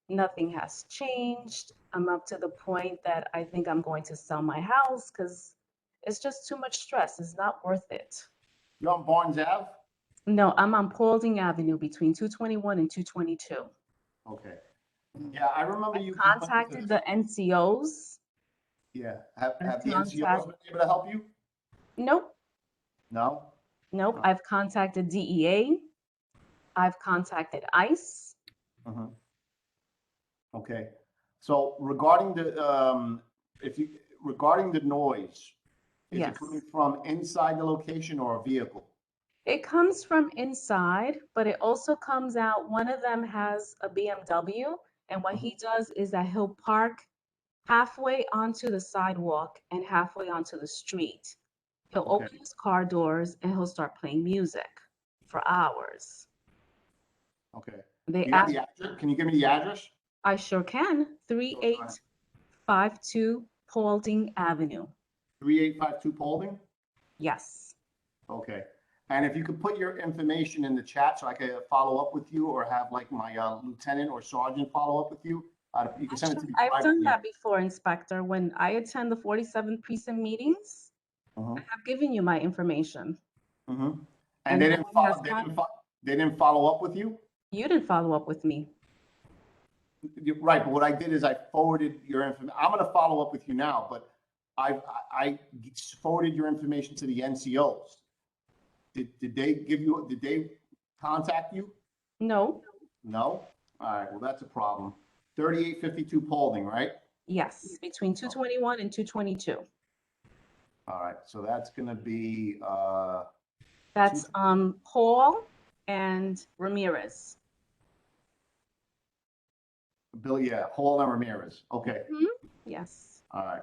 Nothing has changed. I'm up to the point that I think I'm going to sell my house because it's just too much stress. It's not worth it. You're on Barnes Ave? No, I'm on Paulding Avenue between 221 and 222. Okay. Yeah, I remember you contacted the NCOs Yeah, have I've the NCOs contact- been able to help you? Nope, No? nope. Oh. I've contacted DEA. I've contacted ICE. Mhm. Okay, so regarding regarding the noise, is Yes. it coming from inside the location or a vehicle? It comes from inside, but it also comes out. One of them has a BMW, and what he does is that he'll park halfway onto the sidewalk and halfway onto the street. He'll Okay. open his car doors and he'll start playing music for hours. Okay. They You have ask, the address? Can you give me the address? I sure can. 3852 Paulding Avenue. 3852 Paulding? Yes. Okay. And if you could put your information in the chat so I could follow up with you or have like my lieutenant or sergeant follow up with you, you can send it to me I've done privately. that before, Inspector. When I attend the 47th precinct meetings, Mhm. I have given you my information. Mhm. And And they no didn't one has they didn't follow up with you? You didn't follow up with me. Right, but what I did is I forwarded your information. I'm going to follow up with you now, but I forwarded your information to the NCOs. Did they contact you? No. No? All right, well, that's a problem. 3852 Paulding, right? Yes, between 221 and 222. All right, so that's going to be, That's Paul and Ramirez. Bill, yeah, Hall and Ramirez. Okay, Yes. all right.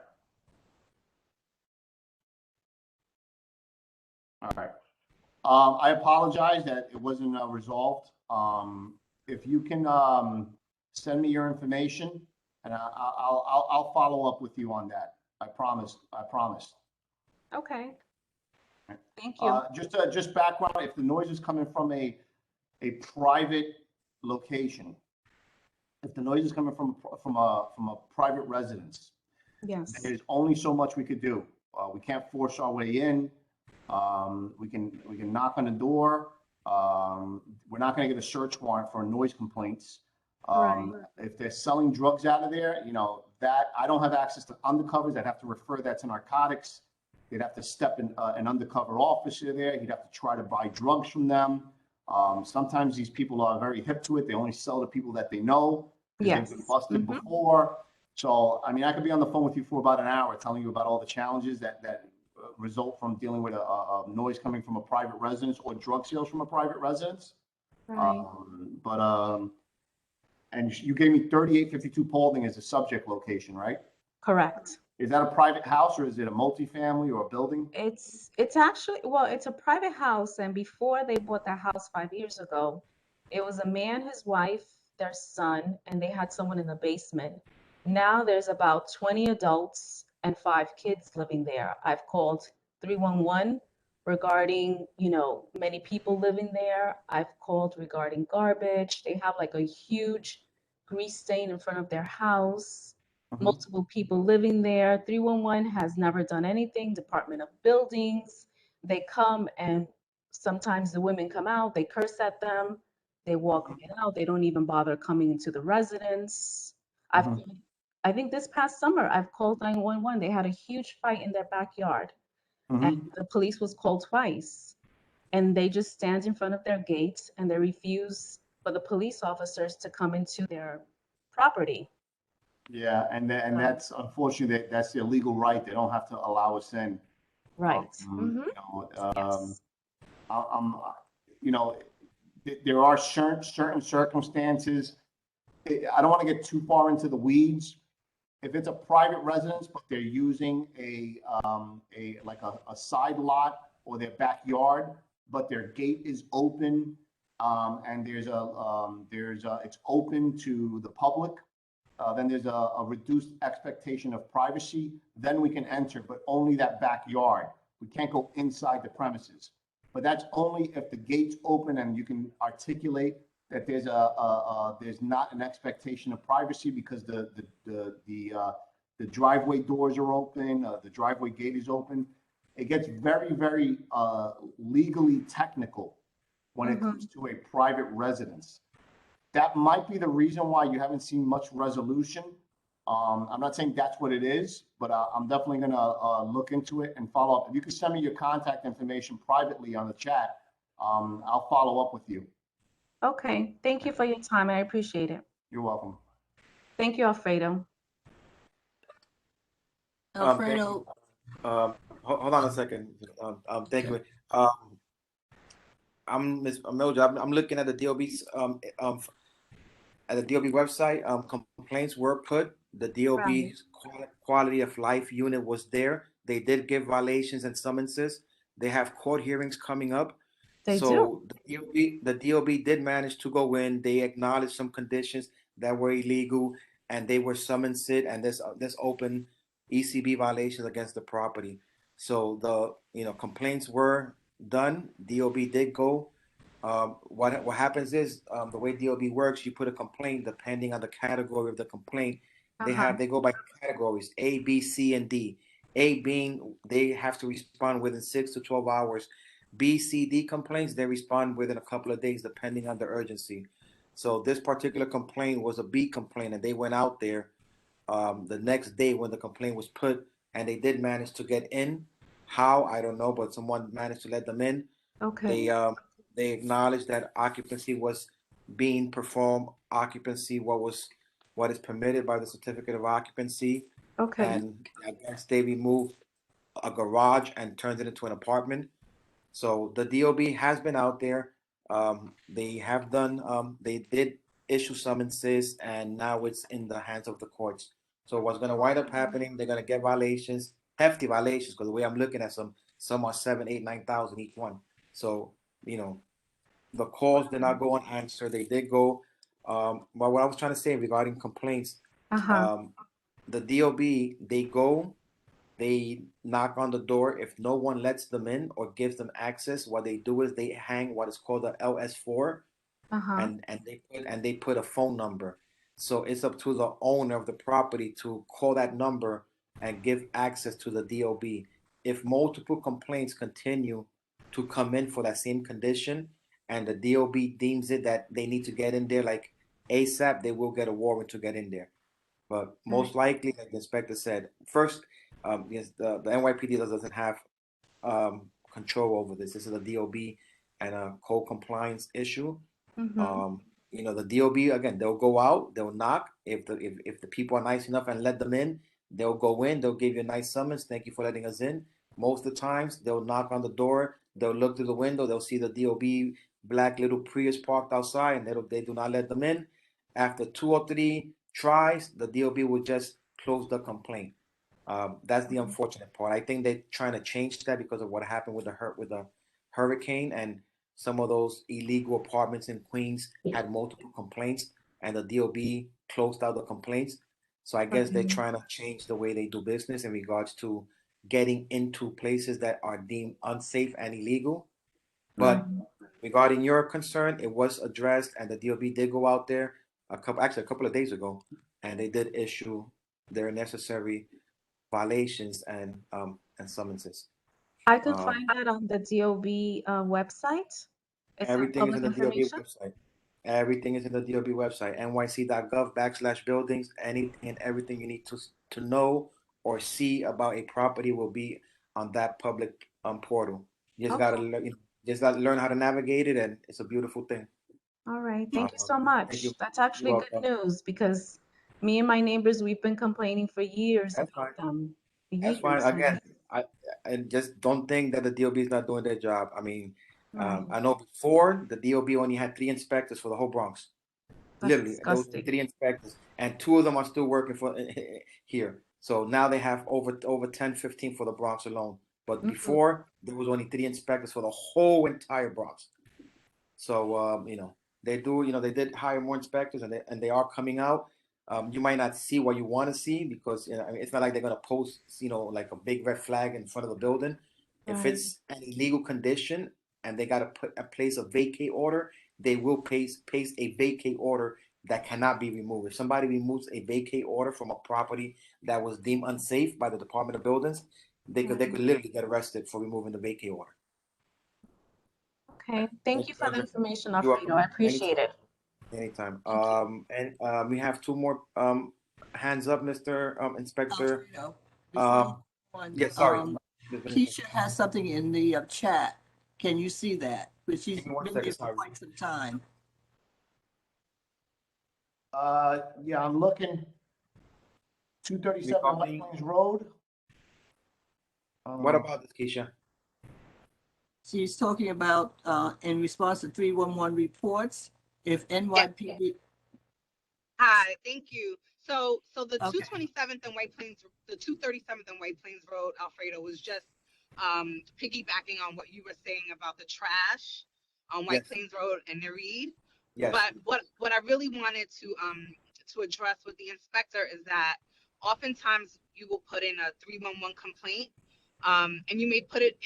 All right. I apologize that it wasn't resolved. If you can send me your information, and I'll follow up with you on that. I promise. I promise. Okay. Thank you. Just background. If the noise is coming from a private location, if the noise is coming from a private residence, Yes. there's only so much we could do. We can't force our way in. We can knock on the door. We're not going to get a search warrant for noise complaints. Right. If they're selling drugs out of there, that I don't have access to undercovers. I'd have to refer that to narcotics. They'd have to step in an undercover officer there. He'd have to try to buy drugs from them. Sometimes these people are very hip to it. They only sell to people that they know because Yes. they've been busted before. So, I mean, I could be on the phone with you for about an hour telling you about all the challenges that result from dealing with a noise coming from a private residence or drug sales from a private residence. Right. And you gave me 3852 Paulding as a subject location, right? Correct. Is that a private house or is it a multifamily or a building? It's actually, well, it's a private house, and before they bought that house 5 years ago, it was a man, his wife, their son, and they had someone in the basement. Now there's about 20 adults and 5 kids living there. I've called 311 regarding, many people living there. I've called regarding garbage. They have like a huge grease stain in front of their house. Multiple people living there. 311 has never done anything. Department of Buildings, they come, and sometimes the women come out, they curse at them, they walk right out, they don't even bother coming into the residence. I think this past summer, I've called 911. They had a huge fight in their backyard, and the police was called twice. And they just stand in front of their gates and they refuse for the police officers to come into their property. Yeah, and that's unfortunately that's their legal right. They don't have to allow us in. Right. Yes. Yes. There are certain circumstances. I don't want to get too far into the weeds. If it's a private residence, but they're using a side lot or their backyard, but their gate is open, and it's open to the public, then there's a reduced expectation of privacy. Then we can enter, but only that backyard. We can't go inside the premises. But that's only if the gate's open and you can articulate that there's not an expectation of privacy because the driveway doors are open, the driveway gate is open. It gets very, very legally technical when it comes to a private residence. That might be the reason why you haven't seen much resolution I'm not saying that's what it is, but I'm definitely gonna look into it and follow up. If you could send me your contact information privately on the chat, I'll follow up with you. Okay, thank you for your time. I appreciate it. You're welcome. Thank you, Alfredo. Thank you. Alfredo, Hold on a second. Thank you. I'm Ms. Mildred. I'm looking at the DOB's at the DOB website. Complaints were put. The DOB quality of life unit was there. They did give violations and summonses. They have court hearings coming up. They So the DOB did manage to go in. They acknowledged some conditions that were illegal, and they were summoned, and there's open ECB violations against the property. So the complaints were done. DOB did go. What happens is the way DOB works, you put a complaint depending on the category of the complaint. They go by categories A, B, C, and D. A being they have to respond within 6 to 12 hours. B, C, D complaints, they respond within a couple of days depending on the urgency. So this particular complaint was a B complaint, and they went out there the next day when the complaint was put, and they did manage to get in. How, I don't know, but someone managed to let them in. Okay. They acknowledged that occupancy was being performed, occupancy what is permitted by the certificate of occupancy, Okay. and I guess they removed a garage and turned it into an apartment. So the DOB has been out there. They have done. They did issue summonses, and now it's in the hands of the courts. So what's going to wind up happening? They're going to get violations, hefty violations, because the way I'm looking at some are 7, 8, 9,000 each one. So the calls did not go unanswered. They did go. But what I was trying to say regarding complaints, the DOB, they go, they knock on the door. If no one lets them in or gives them access, what they do is they hang what is called the LS4, and they put a phone number. So it's up to the owner of the property to call that number and give access to the DOB. If multiple complaints continue to come in for that same condition, and the DOB deems it that they need to get in there like ASAP, they will get a warrant to get in there. But most likely, like the inspector said, first, yes, the NYPD doesn't have control over this. This is a DOB and a code compliance issue. The DOB, again, they'll go out, they'll knock. If the people are nice enough and let them in, they'll go in, they'll give you a nice summons. Thank you for letting us in. Most of the times, they'll knock on the door, they'll look through the window, they'll see the DOB black little Prius parked outside, and they do not let them in. After 2 or 3 tries, the DOB will just close the complaint. That's the unfortunate part. I think they're trying to change that because of what happened with the hurricane, and some of those illegal apartments in Queens had multiple complaints, and the DOB closed out the complaints. So I guess they're trying to change the way they do business in regards to getting into places that are deemed unsafe and illegal. But regarding your concern, it was addressed, and the DOB did go out there a couple of days ago, and they did issue their necessary violations and summonses. I could find that on the DOB website. Everything is in the DOB website. Everything is in the DOB website, nyc.gov/buildings. Anything and everything you need to know or see about a property will be on that public portal. You just gotta learn how to navigate it, and it's a beautiful thing. All right, thank you so much. Thank you. That's actually good news, because me and my neighbors, we've been complaining for years about them. That's fine. Again, I just don't think that the DOB is not doing their job. I mean, I know before the DOB only had 3 inspectors for the whole Bronx. Literally, those 3 inspectors, and 2 of them are still working for here. So now they have over 10, 15 for the Bronx alone. But before, there was only 3 inspectors for the whole entire Bronx. So they did hire more inspectors, and they are coming out. You might not see what you want to see, because it's not like they're gonna post like a big red flag in front of the building. If it's an illegal condition and they gotta place a vacate order, they will paste a vacate order that cannot be removed. If somebody removes a vacate order from a property that was deemed unsafe by the Department of Buildings, they could literally get arrested for removing the vacate order. Okay, thank you for the information, Alfredo. I appreciate it. Anytime. And we have 2 more Hands up, Mr. Inspector. Alfredo, Um, yeah, sorry. Ms. Benitez. Keisha has something in the chat. Can you see that? But she's Give me one been second, here for sorry. quite some time. Yeah, I'm looking. 237 White Copy? Plains Road. What about this, Keisha? She's talking about, in response to 311 reports, if NYPD, Hi, thank you. So the Okay. 227th and White Plains, the 237th and White Plains Road, Alfredo, was just piggybacking on what you were saying about the trash on White Yes. Plains Road and Nereid. Yes. But what I really wanted to address with the inspector is that oftentimes you will put in a 311 complaint, and you may put it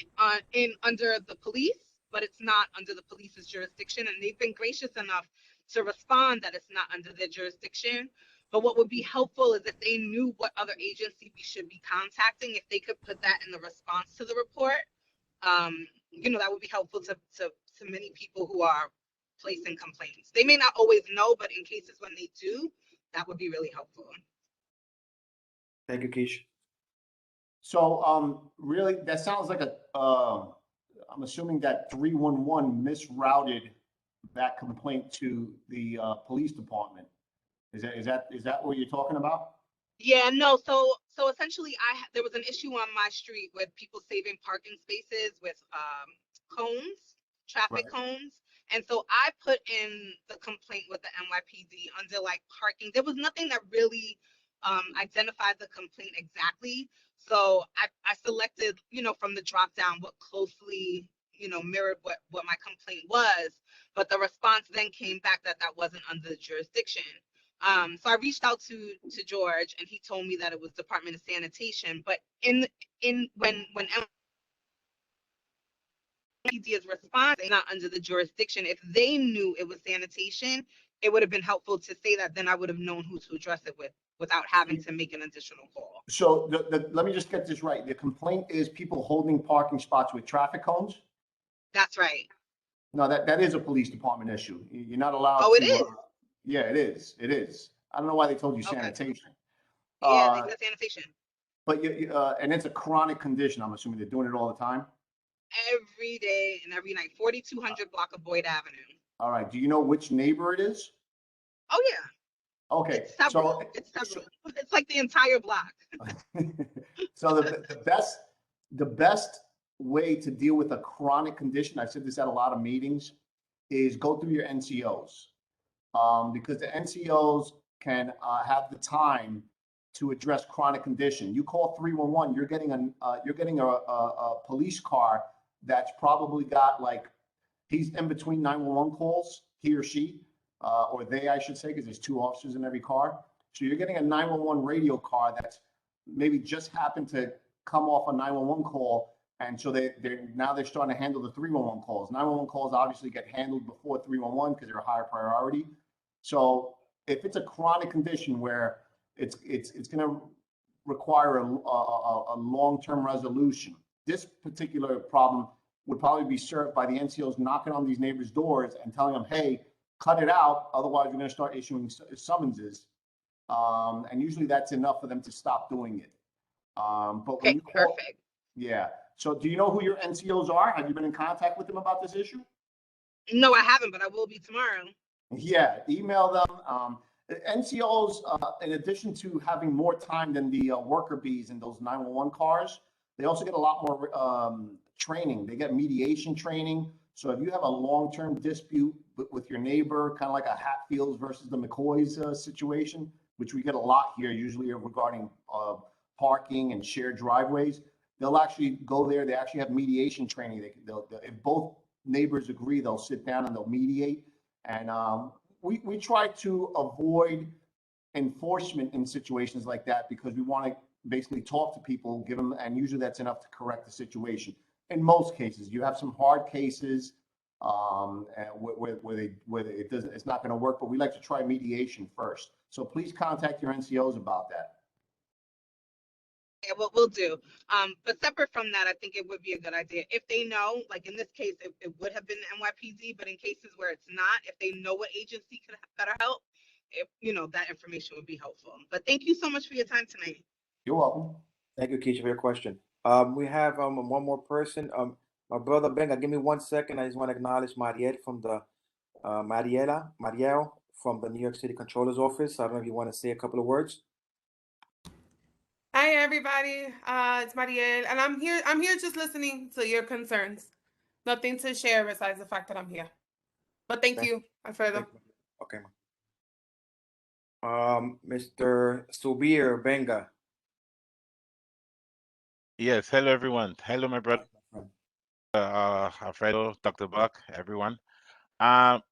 in under the police, but it's not under the police's jurisdiction, and they've been gracious enough to respond that it's not under their jurisdiction. But what would be helpful is if they knew what other agency we should be contacting, if they could put that in the response to the report. That would be helpful to many people who are placing complaints. They may not always know, but in cases when they do, that would be really helpful. Thank you, Keisha. So, really, that sounds like I'm assuming that 311 misrouted that complaint to the police department. Is that what you're talking about? Yeah, no. So essentially, there was an issue on my street with people saving parking spaces with cones, traffic cones, and so I put in the complaint with the NYPD under like parking. There was nothing that really identified the complaint exactly. So I selected, from the drop down what closely, mirrored what my complaint was. But the response then came back that wasn't under the jurisdiction. So I reached out to George, and he told me that it was Department of Sanitation. But when NYPD is responding, not under the jurisdiction, if they knew it was sanitation, it would have been helpful to say that. Then I would have known who to address it with without having to make an additional call. So let me just get this right. The complaint is people holding parking spots with traffic cones? That's right. No, that is a police department issue. You're not allowed to. Oh, it is? Yeah, it is. It is. I don't know why they told you Okay. sanitation. Yeah, they said sanitation. But and it's a chronic condition. I'm assuming they're doing it all the time. Every day and every night. 4200 block of Boyd Avenue. All right. Do you know which neighbor it is? Oh yeah. Okay. It's several. It's like the entire block. So the best way to deal with a chronic condition, I've said this at a lot of meetings, is go through your NCOs. Because the NCOs can have the time to address chronic condition. You call 311, you're getting a police car that's probably got he's in between 911 calls, he or she, or they, I should say, because there's 2 officers in every car. So you're getting a 911 radio car that's maybe just happened to come off a 911 call. And so they're starting to handle the 311 calls. 911 calls obviously get handled before 311 because they're a higher priority. So if it's a chronic condition where it's going to require a long-term resolution, this particular problem would probably be served by the NCOs knocking on these neighbors' doors and telling them, hey, cut it out. Otherwise, we're going to start issuing summonses. And usually that's enough for them to stop doing it. But when you call, perfect. Yeah. So do you know who your NCOs are? Have you been in contact with them about this issue? No, I haven't, but I will be tomorrow. Yeah, email them. NCOs, in addition to having more time than the worker bees in those 911 cars, they also get a lot more training. They get mediation training. So if you have a long-term dispute with your neighbor, kind of like a Hatfields versus the McCoys situation, which we get a lot here, usually regarding parking and shared driveways, they'll actually go there. They actually have mediation training. If both neighbors agree, they'll sit down and they'll mediate. And we try to avoid enforcement in situations like that because we want to basically talk to people, give them, and usually that's enough to correct the situation. In most cases, you have some hard cases where it's not going to work, but we like to try mediation first. So please contact your NCOs about that. Yeah, what we'll do. But separate from that, I think it would be a good idea if they know, like in this case, it would have been the NYPD, but in cases where it's not, if they know what agency could better help, that information would be helpful. But thank you so much for your time tonight. You're welcome. Thank you, Keisha, for your question. We have one more person. My brother Benga, give me 1 second. I just want to acknowledge Mariel from the Mariel from the New York City Controller's Office. I don't know if you want to say a couple of words. Hi everybody, it's Mariel, and I'm here just listening to your concerns. Nothing to share besides the fact that I'm here. But thank you, Alfredo. Okay. Mr. Subir Benga. Yes, hello everyone. Hello, my brother, Alfredo, Dr. Buck, everyone. The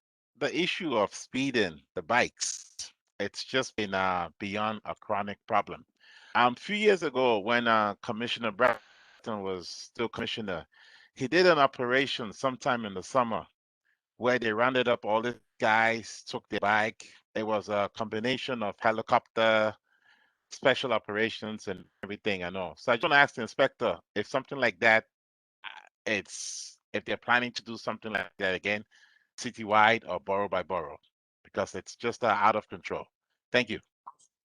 issue of speeding the bikes, it's just been beyond a chronic problem. A few years ago, when Commissioner Bratton was still commissioner, he did an operation sometime in the summer where they rounded up all the guys, took their bike. It was a combination of helicopter, special operations, and everything and all. So I just want to ask the inspector if something like that, if they're planning to do something like that again, citywide or borough by borough, because it's just out of control. Thank you.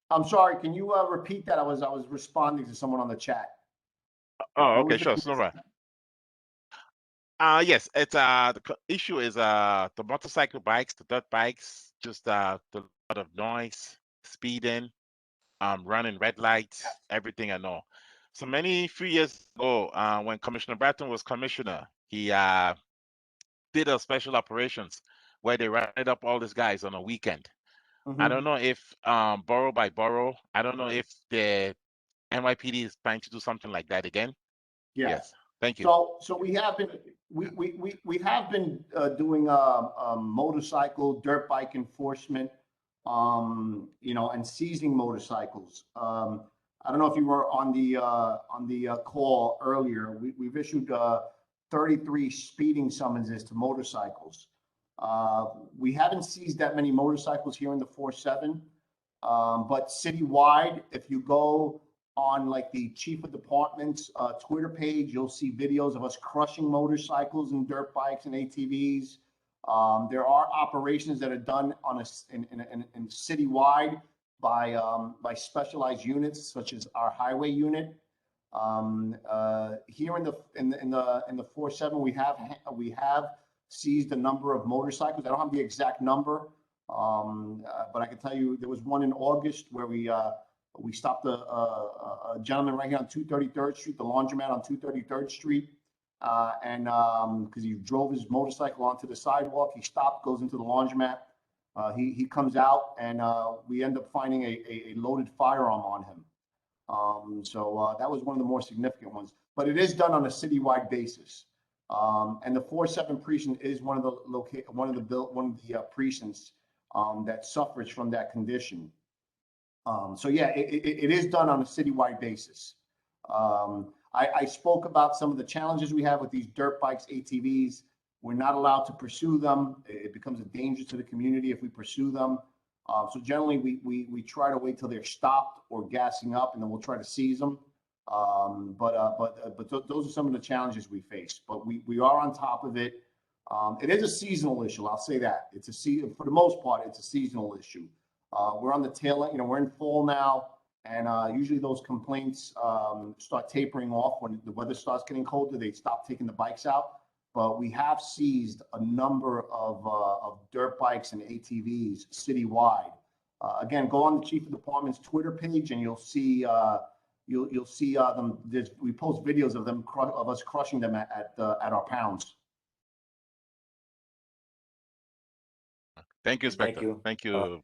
I'm sorry, can you repeat that? I was responding to someone on the chat. Oh, What okay, was the sure. So, condition? yes, it's issue is the motorcycle bikes, the dirt bikes, just the lot of noise, speeding, running red lights, everything and all. So few years ago, when Commissioner Bratton was commissioner, he did a special operations where they rounded up all these guys on a weekend. I don't know if borough by borough, I don't know if the NYPD is trying to do something like that again. Yeah. Yes. Thank you. So we have been doing motorcycle, dirt bike enforcement, and seizing motorcycles. I don't know if you were on the call earlier. We've issued 33 speeding summonses to motorcycles. We haven't seized that many motorcycles here in the 4-7, but citywide, if you go on like the chief of department's Twitter page, you'll see videos of us crushing motorcycles and dirt bikes and ATVs. There are operations that are done on in citywide by specialized units such as our highway unit. Here in the 4-7, we have seized a number of motorcycles. I don't have the exact number, but I can tell you there was one in August where we stopped a gentleman right here on 233rd Street, the laundromat on 233rd Street, and because he drove his motorcycle onto the sidewalk, he stopped, goes into the laundromat. He comes out, and we end up finding a loaded firearm on him. So that was one of the more significant ones. But it is done on a citywide basis, and the 4-7 precinct is one of the precincts that suffers from that condition. So yeah, it is done on a citywide basis. I spoke about some of the challenges we have with these dirt bikes, ATVs. We're not allowed to pursue them. It becomes a danger to the community if we pursue them. So generally, we try to wait till they're stopped or gassing up, and then we'll try to seize them. But those are some of the challenges we face. But we are on top of it. It is a seasonal issue. I'll say that for the most part, it's a seasonal issue. We're on the tail end, we're in fall now, and usually those complaints start tapering off when the weather starts getting colder. They stop taking the bikes out, but we have seized a number of dirt bikes and ATVs citywide. Again, go on the chief of department's Twitter page, and you'll see you'll see them. We post videos of them of us crushing them at our pounds. Thank you, Inspector. Thank you. Thank you.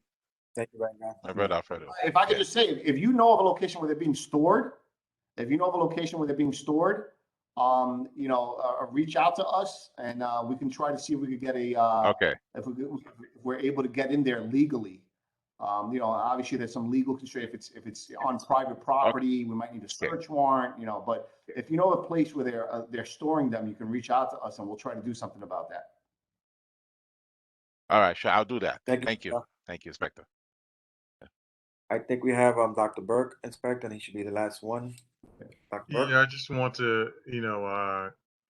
Thank you right now. My brother Alfredo. If I could just say, if you know of a location where they're being stored, reach out to us, and we can try to see if we could get Okay. if we're able to get in there legally. Obviously there's some legal constraint. If it's on private property, we might need a search warrant. But if you know a place where they're storing them, you can reach out to us, and we'll try to do something about that. All right, sure. I'll do that. Thank you. Thank you. Thank you, Inspector. I think we have Dr. Burke, Inspector, and he should be the last one. Dr. Burke? Yeah, I just want to,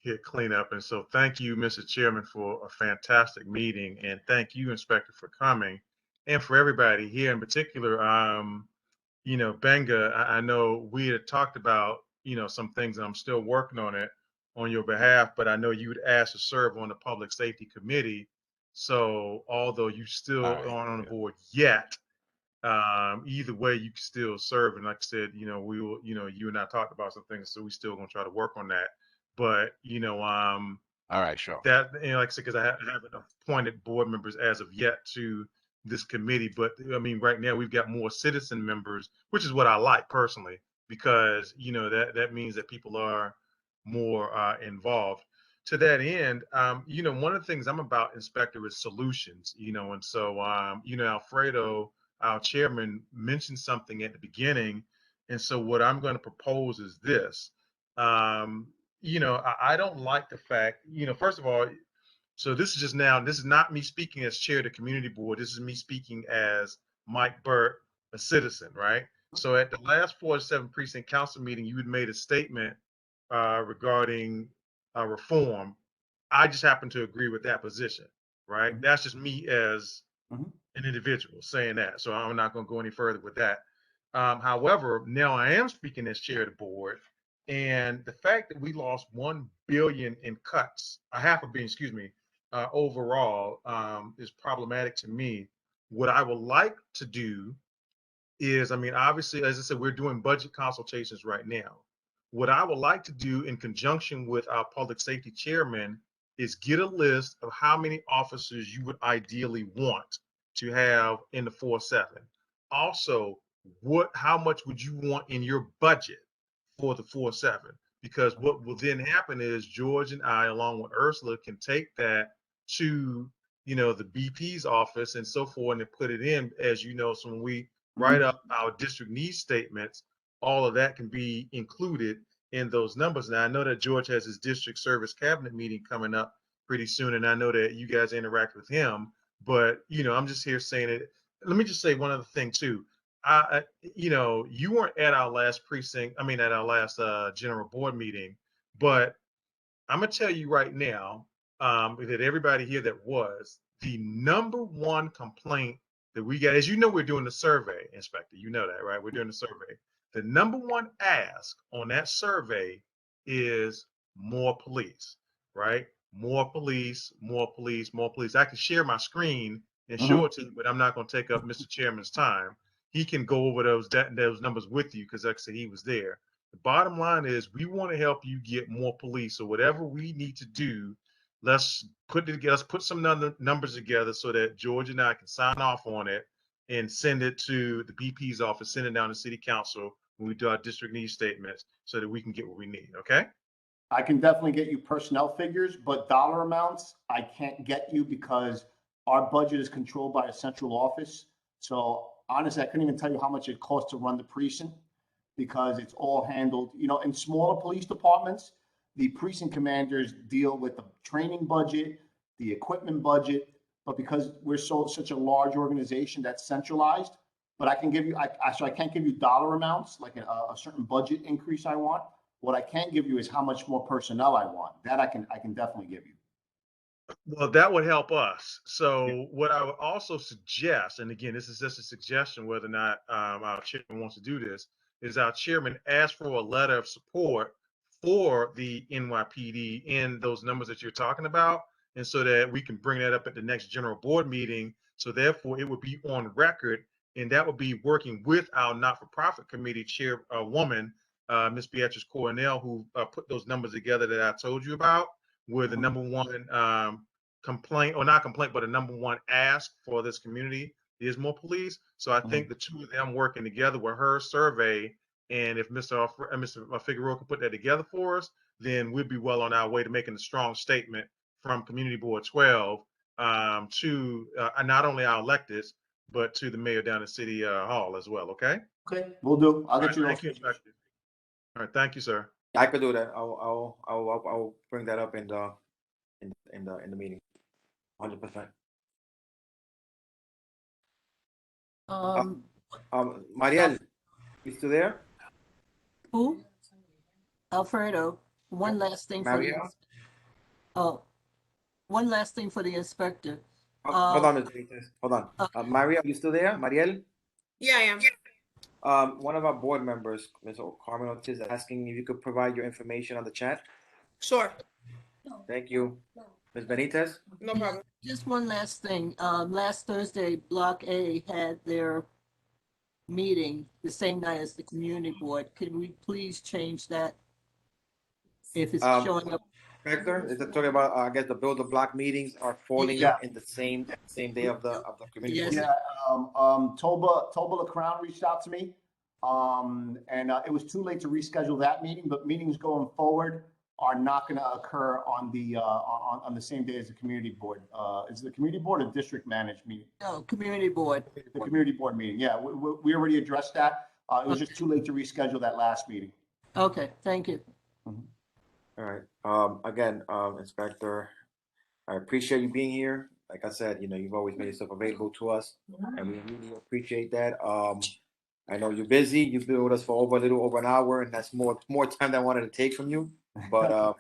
hit cleanup. And so thank you, Mr. Chairman, for a fantastic meeting. And thank you, Inspector, for coming. and for everybody here in particular, you know, Benga, I know we had talked about, you know, some things, and I'm still working on it on your behalf, but I know you would ask to serve on the Public Safety Committee. So although you still All right. aren't on the board yet, either way, you can still serve. And like I said, you know, we will, you know, you and I talked about some things, so we still gonna try to work on that. But, you know, All right, sure. that, you know, like I said, because I haven't appointed board members as of yet to this committee. But I mean, right now we've got more citizen members, which is what I like personally, because, you know, that means that people are more involved. To that end, you know, one of the things I'm about, Inspector, is solutions, you know, and so, you know, Alfredo, our chairman, mentioned something at the beginning. And so what I'm going to propose is this. You know, I don't like the fact, you know, first of all, so this is just now, this is not me speaking as chair of the community board. This is me speaking as Mike Burt, a citizen, right? So at the last 47 precinct council meeting, you had made a statement regarding reform. I just happen to agree with that position, right? That's just me as an individual saying that. So I'm not going to go any further with that. However, now I am speaking as chair of the board, and the fact that we lost 1 billion in cuts, a half a billion, excuse me, overall, is problematic to me. What I would like to do is, I mean, obviously, as I said, we're doing budget consultations right now. What I would like to do in conjunction with our public safety chairman is get a list of how many officers you would ideally want to have in the 4-7. Also, how much would you want in your budget for the 4-7? Because what will then happen is George and I, along with Ursula, can take that to, you know, the BP's office and so forth, and put it in, as you know. So when we write up our district needs statements, all of that can be included in those numbers. Now, I know that George has his district service cabinet meeting coming up pretty soon, and I know that you guys interact with him, but, you know, I'm just here saying it. Let me just say one other thing too. You know, you weren't at our last at our last general board meeting, but I'm gonna tell you right now, that everybody here that was, the number one complaint that we got, as you know, we're doing the survey, Inspector. You know that, right? We're doing the survey. The number one ask on that survey is more police, right? More police, more police, more police. I can share my screen and show it to you, but I'm not going to take up Mr. Chairman's time. He can go over those numbers with you because, like I said, he was there. The bottom line is we want to help you get more police. So whatever we need to do, let's put it together. Let's put some numbers together so that George and I can sign off on it and send it to the BP's office, send it down to City Council when we do our district needs statements so that we can get what we need. Okay. I can definitely get you personnel figures, but dollar amounts I can't get you because our budget is controlled by a central office. So honestly, I couldn't even tell you how much it costs to run the precinct because it's all handled, you know, in smaller police departments, the precinct commanders deal with the training budget, the equipment budget, but because we're such a large organization that's centralized, but I can give you, I can't give you dollar amounts, like a certain budget increase I want. What I can give you is how much more personnel I want. That I can definitely give you. Well, that would help us. So what I would also suggest, and again, this is just a suggestion, whether or not our chairman wants to do this, is our chairman ask for a letter of support for the NYPD in those numbers that you're talking about, and so that we can bring that up at the next general board meeting. So therefore, it would be on record, and that would be working with our not-for-profit committee chairwoman, Ms. Beatrice Cornell, who put those numbers together that I told you about, where the number one complaint, or not complaint, but a number one ask for this community is more police. So I think the two of them working together with her survey, and if Mr. Figueroa can put that together for us, then we'd be well on our way to making a strong statement from Community Board 12 to not only our electeds, but to the mayor down at City Hall as well. Okay. Okay, we'll do. I'll get you those. Thank you. All right, thank you, sir. I could do that. I'll bring that up in the meeting. 100%. Mariel, you still there? Who? Alfredo, one last thing for Mario? one last thing for the inspector. Hold on, Ms. Benitez. Hold on. Maria, are you still there? Mariel? Yeah, I am. One of our board members, Ms. Carmen Ortiz, is asking if you could provide your information on the chat. Sure, Thank you. Ms. Benitez? no problem. Just one last thing. Last Thursday, Block A had their meeting the same night as the community board. Could we please change that? If it's showing up, Inspector, is it talking about, I guess the build the block meetings are falling Yeah. in the same day of the community? Yes. board? Yeah, Toba LaCrown reached out to me. And it was too late to reschedule that meeting, but meetings going forward are not going to occur on the same day as the community board. Is it the community board or district managed meeting? no, community board. The community board meeting, yeah, we already addressed that. It was just too late to reschedule that last meeting. Okay, thank you. All right. Again, Inspector, I appreciate you being here. Like I said, you've always made yourself available to us, and we really appreciate that. I know you're busy. You've been with us for a little over an hour, and that's more time than I wanted to take from you. But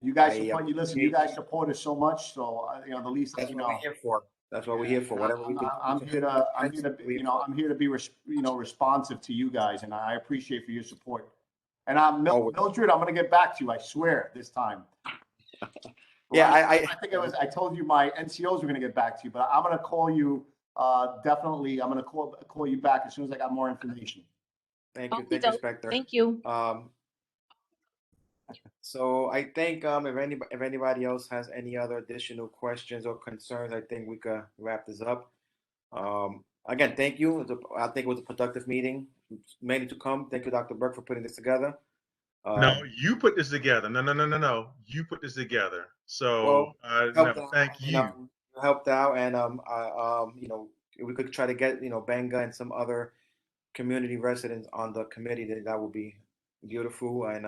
You guys, I you guys support us so much, so the least that that's you what know. we're here for. That's what we're here for. Whatever we can. I'm here to be responsive to you guys, and I appreciate for your support. And Mildred, I'm gonna get back to you, I swear, this time. Yeah, I think I told you my NCOs were gonna get back to you, but I'm gonna call you, definitely, I'm gonna call you back as soon as I got more information. Thank you, Okey-doke. Inspector. Thank you. So I think if anybody else has any other additional questions or concerns, I think we could wrap this up. Again, thank you. I think it was a productive meeting. Many to come. Thank you, Dr. Burke, for putting this together. No, you put this together. No. You put this together. So, thank you. Helped out, and we could try to get Benga and some other community residents on the committee. That would be beautiful. And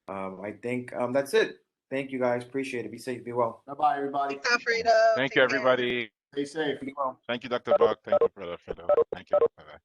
I think that's it. Thank you, guys. Appreciate it. Be safe. Be well. Bye-bye, everybody. Thanks, Alfredo. Thank Take you, care. everybody. Stay safe. Be well. Thank you, Dr. Buck. Thank you, Brother Fiddle. Thank you. Bye-bye.